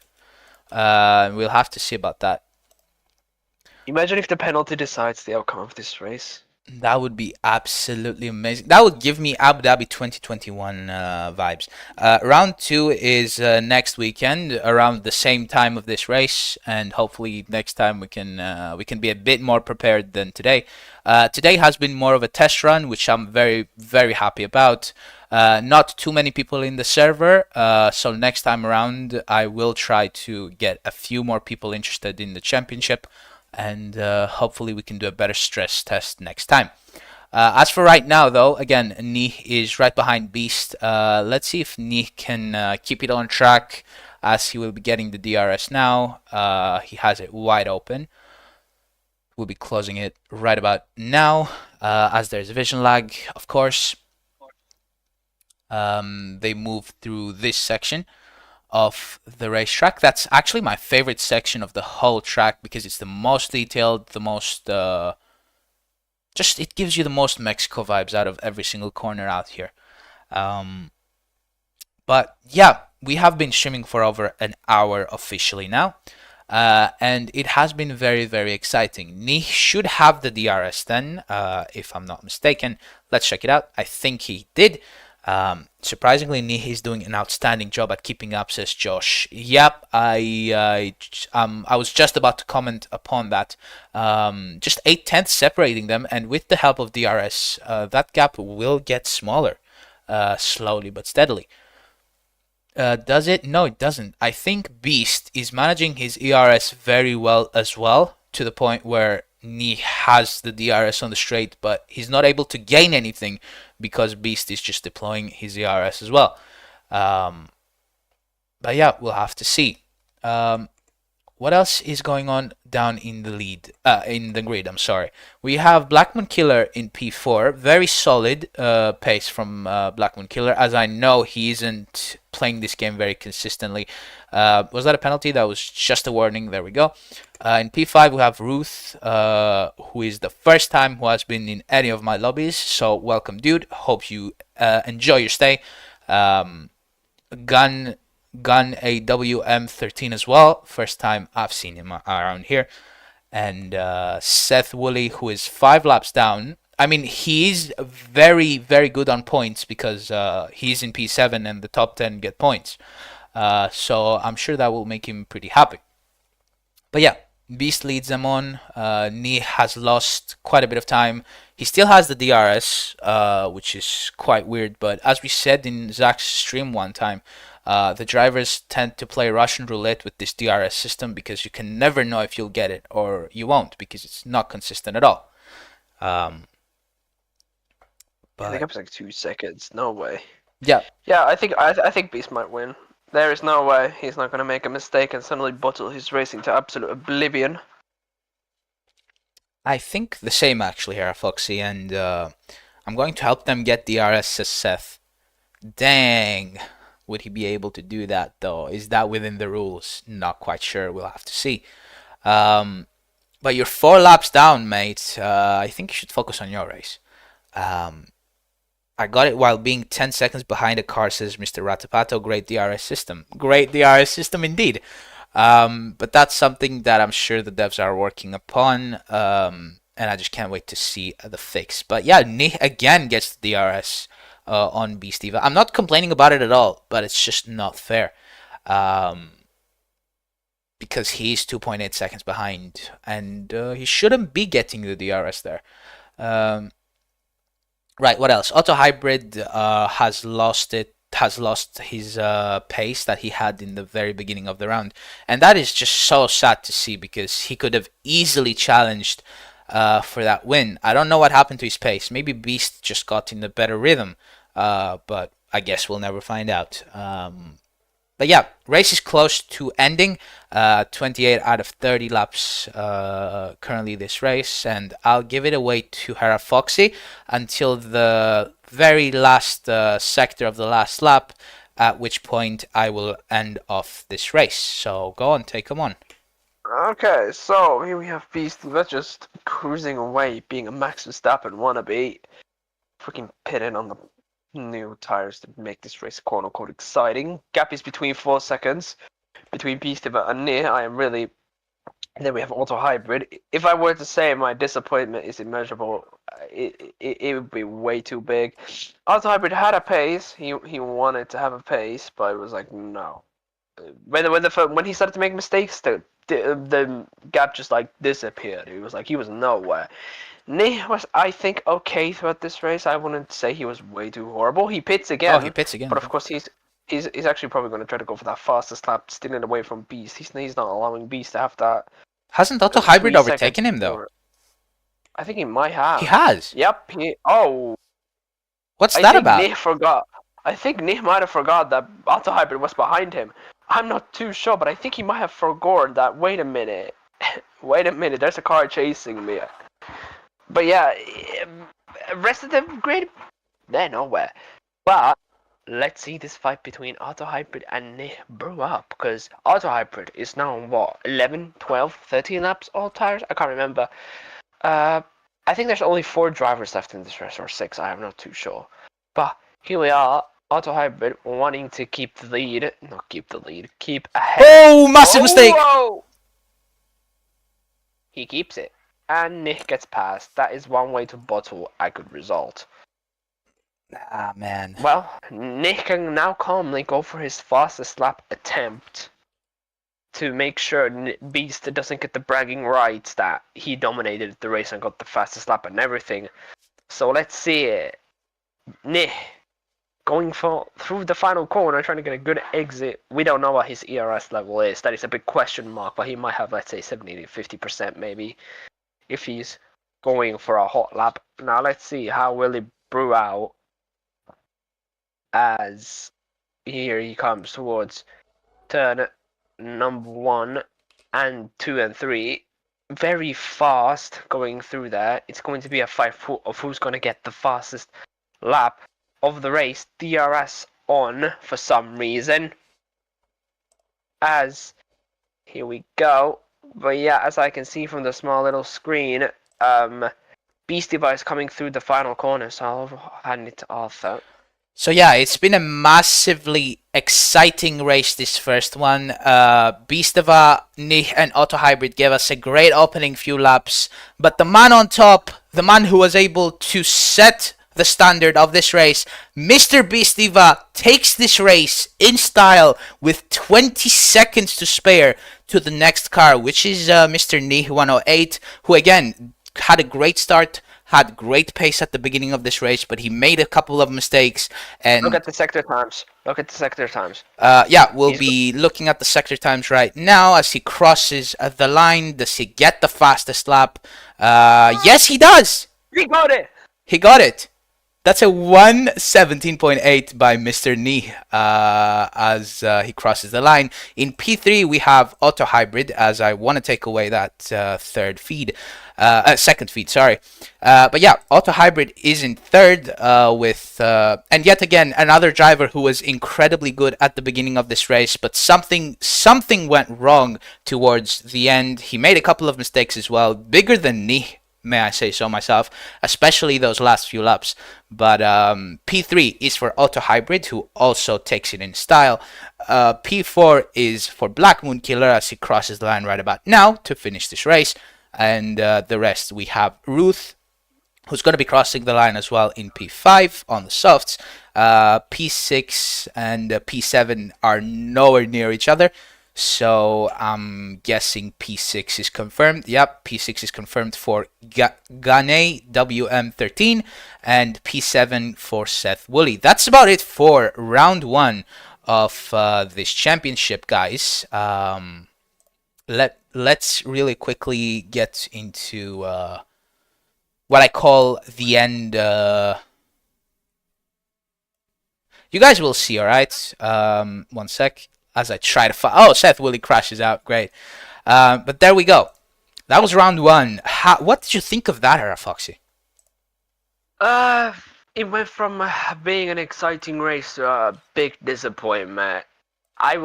A: We'll have to see about that.
B: Imagine if the penalty decides the outcome of this race.
A: That would be absolutely amazing. That would give me Abu Dhabi 2021 vibes. Round two is next weekend, around the same time of this race, and hopefully next time we can be a bit more prepared than today. Today has been more of a test run, which I'm very very happy about. Not too many people in the server, so next time around I will try to get a few more people interested in the championship, and hopefully we can do a better stress test next time. As for right now, though, again, Nih is right behind Beast. Let's see if Nih can keep it on track, as he will be getting the DRS now. He has it wide open. We'll be closing it right about now, as there's vision lag, of course. They move through this section of the racetrack. That's actually my favorite section of the whole track because it's the most detailed, the most just it gives you the most Mexico vibes out of every single corner out here. But yeah, we have been streaming for over an hour officially now. And it has been very, very exciting. Nih should have the DRS then, if I'm not mistaken. Let's check it out. I think he did. Surprisingly, Nih is doing an outstanding job at keeping up, says Josh. Yep, I was just about to comment upon that. Just 8/10 separating them, and with the help of DRS, that gap will get smaller, slowly but steadily. Does it? No, it doesn't. I think Beast is managing his ERS very well as well, to the point where Nih has the DRS on the straight, but he's not able to gain anything because Beast is just deploying his ERS as well. But yeah, we'll have to see. What else is going on down in the lead, in the grid? I'm sorry. We have Blackman Killer in P4. Very solid pace from Blackman Killer, as I know he isn't playing this game very consistently. Was that a penalty? That was just a warning. There we go. In P5 we have Ruth, who is the first time who has been in any of my lobbies. So welcome, dude. Hope you enjoy your stay. Gun AWM13 as well. First time I've seen him around here. And Seth Woolley, who is 5 laps down. I mean, he's very, very good on points because he's in P7 and the top 10 get points. So I'm sure that will make him pretty happy. But yeah, Beast leads them on. Nih has lost quite a bit of time. He still has the DRS, which is quite weird. But as we said in Zach's stream one time, the drivers tend to play Russian roulette with this DRS system because you can never know if you'll get it or you won't because it's not consistent at all.
B: I think it was like 2 seconds. No way.
A: Yeah.
B: Yeah, I think Beast might win. There is no way he's not gonna make a mistake and suddenly bottle his racing to absolute oblivion.
A: I think the same actually here, Foxy, and I'm going to help them get DRS, says Seth. Dang. Would he be able to do that though? Is that within the rules? Not quite sure. We'll have to see. But you're 4 laps down, mate. I think you should focus on your race. I got it while being 10 seconds behind a car, says Mr. Ratapato. Great DRS system. Great DRS system indeed. But that's something that I'm sure the devs are working upon. And I just can't wait to see the fix. But yeah, Nih again gets the DRS on Beast Eva. I'm not complaining about it at all, but it's just not fair. Because he's 2.8 seconds behind. And he shouldn't be getting the DRS there. Right, what else? Auto Hybrid has lost it has lost his pace that he had in the very beginning of the round, and that is just so sad to see because he could have easily challenged for that win. I don't know what happened to his pace. Maybe Beast just got in a better rhythm, but I guess we'll never find out. But yeah, race is close to ending. 28 out of 30 laps currently this race, and I'll give it away to Hera Foxy until the very last sector of the last lap, at which point I will end off this race. So go on, take them on.
B: Okay, so here we have Beast just cruising away, being a Max Verstappen wannabe. Freaking pitting on the new tires to make this race quote unquote exciting. Gap is between 4 seconds between Beastiva and Nia. I am really. And then we have Auto Hybrid. If I were to say my disappointment is immeasurable, it would be way too big. Auto Hybrid had a pace. He wanted to have a pace, but it was like no. When he started to make mistakes, the gap just like disappeared. It was like he was nowhere. Nih was, I think, okay throughout this race. I wouldn't say he was way too horrible. He pits again.
A: Oh, he pits again.
B: But of course, he's actually probably going to try to go for that fastest lap, stealing away from Beast. He's not allowing Beast to have that.
A: Hasn't Auto Hybrid overtaken him though?
B: I think he might have.
A: He has.
B: Yep.
A: What's that about?
B: Nih forgot. I think Nih might have forgot that Auto Hybrid was behind him. I'm not too sure, but I think he might have forgotten that. Wait a minute. Wait a minute. There's a car chasing me. But yeah, rest of them great. They're nowhere. But let's see this fight between Auto Hybrid and Nih brew up, because Auto Hybrid is now on what, 11, 12, 13 laps all tires? I can't remember. I think there's only 4 drivers left in this race, or 6. I'm not too sure. But here we are. Auto Hybrid wanting to keep the lead. Not keep the lead. Keep ahead.
A: Oh, massive mistake!
B: Whoa. He keeps it. And Nick gets past. That is one way to bottle a good result.
A: Ah, man.
B: Well, Nick can now calmly go for his fastest lap attempt to make sure Beast doesn't get the bragging rights that he dominated the race and got the fastest lap and everything. So let's see it. Nick going through the final corner, trying to get a good exit. We don't know what his ERS level is. That is a big question mark, but he might have, let's say, 70 to 50% maybe, if he's going for a hot lap. Now let's see how will he brew out as here he comes towards turn number 1 and 2 and 3. Very fast going through there. It's going to be a fight of who's going to get the fastest lap of the race. DRS on for some reason. As here we go. But yeah, as I can see from the small little screen, Beastie Boy is coming through the final corner, so I'll hand it to Arthur.
A: So yeah, it's been a massively exciting race, this first one. Beastava, Nih and Auto Hybrid gave us a great opening few laps, but the man on top, the man who was able to set the standard of this race, Mr. Beastiva, takes this race in style with 20 seconds to spare to the next car, which is Mr. Nih 108, who again had a great start, had great pace at the beginning of this race, but he made a couple of mistakes. And
B: look at the sector times.
A: Yeah, we'll be looking at the sector times right now as he crosses the line. Does he get the fastest lap? Yes, he does.
B: He got it.
A: He got it. That's a 1:17.8 by Mr. Nih as he crosses the line. In P3, we have Auto Hybrid, as I want to take away that second feed, sorry. But yeah, Auto Hybrid is in third with, and yet again, another driver who was incredibly good at the beginning of this race, but something went wrong towards the end. He made a couple of mistakes as well, bigger than Nih, may I say so myself, especially those last few laps. But P3 is for Auto Hybrid, who also takes it in style. P4 is for Black Moon Killer as he crosses the line right about now to finish this race. And the rest, we have Ruth, who's going to be crossing the line as well in P5 on the softs. P6 and P7 are nowhere near each other. So I'm guessing P6 is confirmed. Yep, P6 is confirmed for Gane WM13 and P7 for Seth Woolley. That's about it for round one of this championship, guys. Let's really quickly get into what I call the end. You guys will see, all right? One sec. As I try to find. Oh, Seth Woolley crashes out. Great. But there we go. That was round one. What did you think of that, Era Foxy?
B: It went from being an exciting race to a big disappointment. I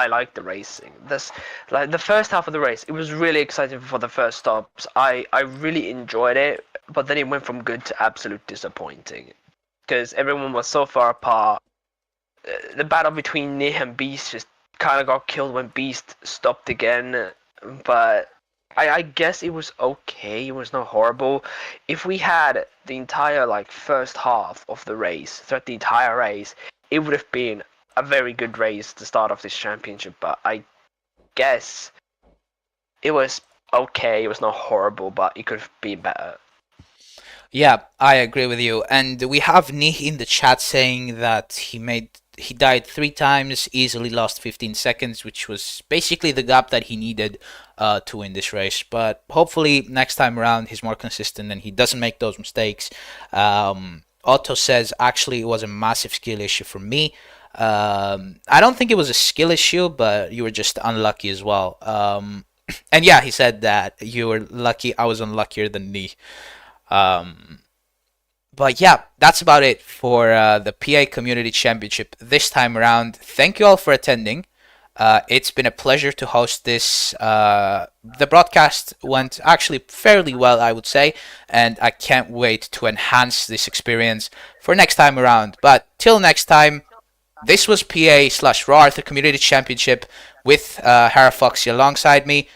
B: liked the racing. This like the first half of the race, it was really exciting for the first stops. I really enjoyed it, but then it went from good to absolute disappointing because everyone was so far apart. The battle between Nih and Beast just kind of got killed when Beast stopped again. But I guess it was okay. It was not horrible. If we had the entire first half of the race, throughout the entire race, it would have been a very good race to start off this championship. But I guess it was okay. It was not horrible, but it could have been better.
A: Yeah, I agree with you. And we have Nih in the chat saying that he died 3 times, easily lost 15 seconds, which was basically the gap that he needed to win this race. But hopefully next time around he's more consistent and he doesn't make those mistakes. Otto says actually it was a massive skill issue for me. I don't think it was a skill issue, but you were just unlucky as well. And yeah, he said that you were lucky. I was unluckier than me. But yeah, that's about it for the PA Community Championship this time around. Thank you all for attending. It's been a pleasure to host this. The broadcast went actually fairly well, I would say, and I can't wait to enhance this experience for next time around. But till next time, this was PA/Raw Arthur Community Championship with Hara Foxy alongside me.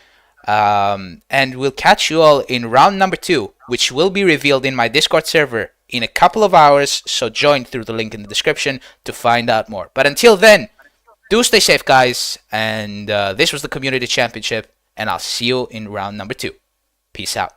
A: And we'll catch you all in round number 2, which will be revealed in my Discord server in a couple of hours, so join through the link in the description to find out more. But until then, do stay safe, guys, and this was the Community Championship, and I'll see you in round number 2. Peace out.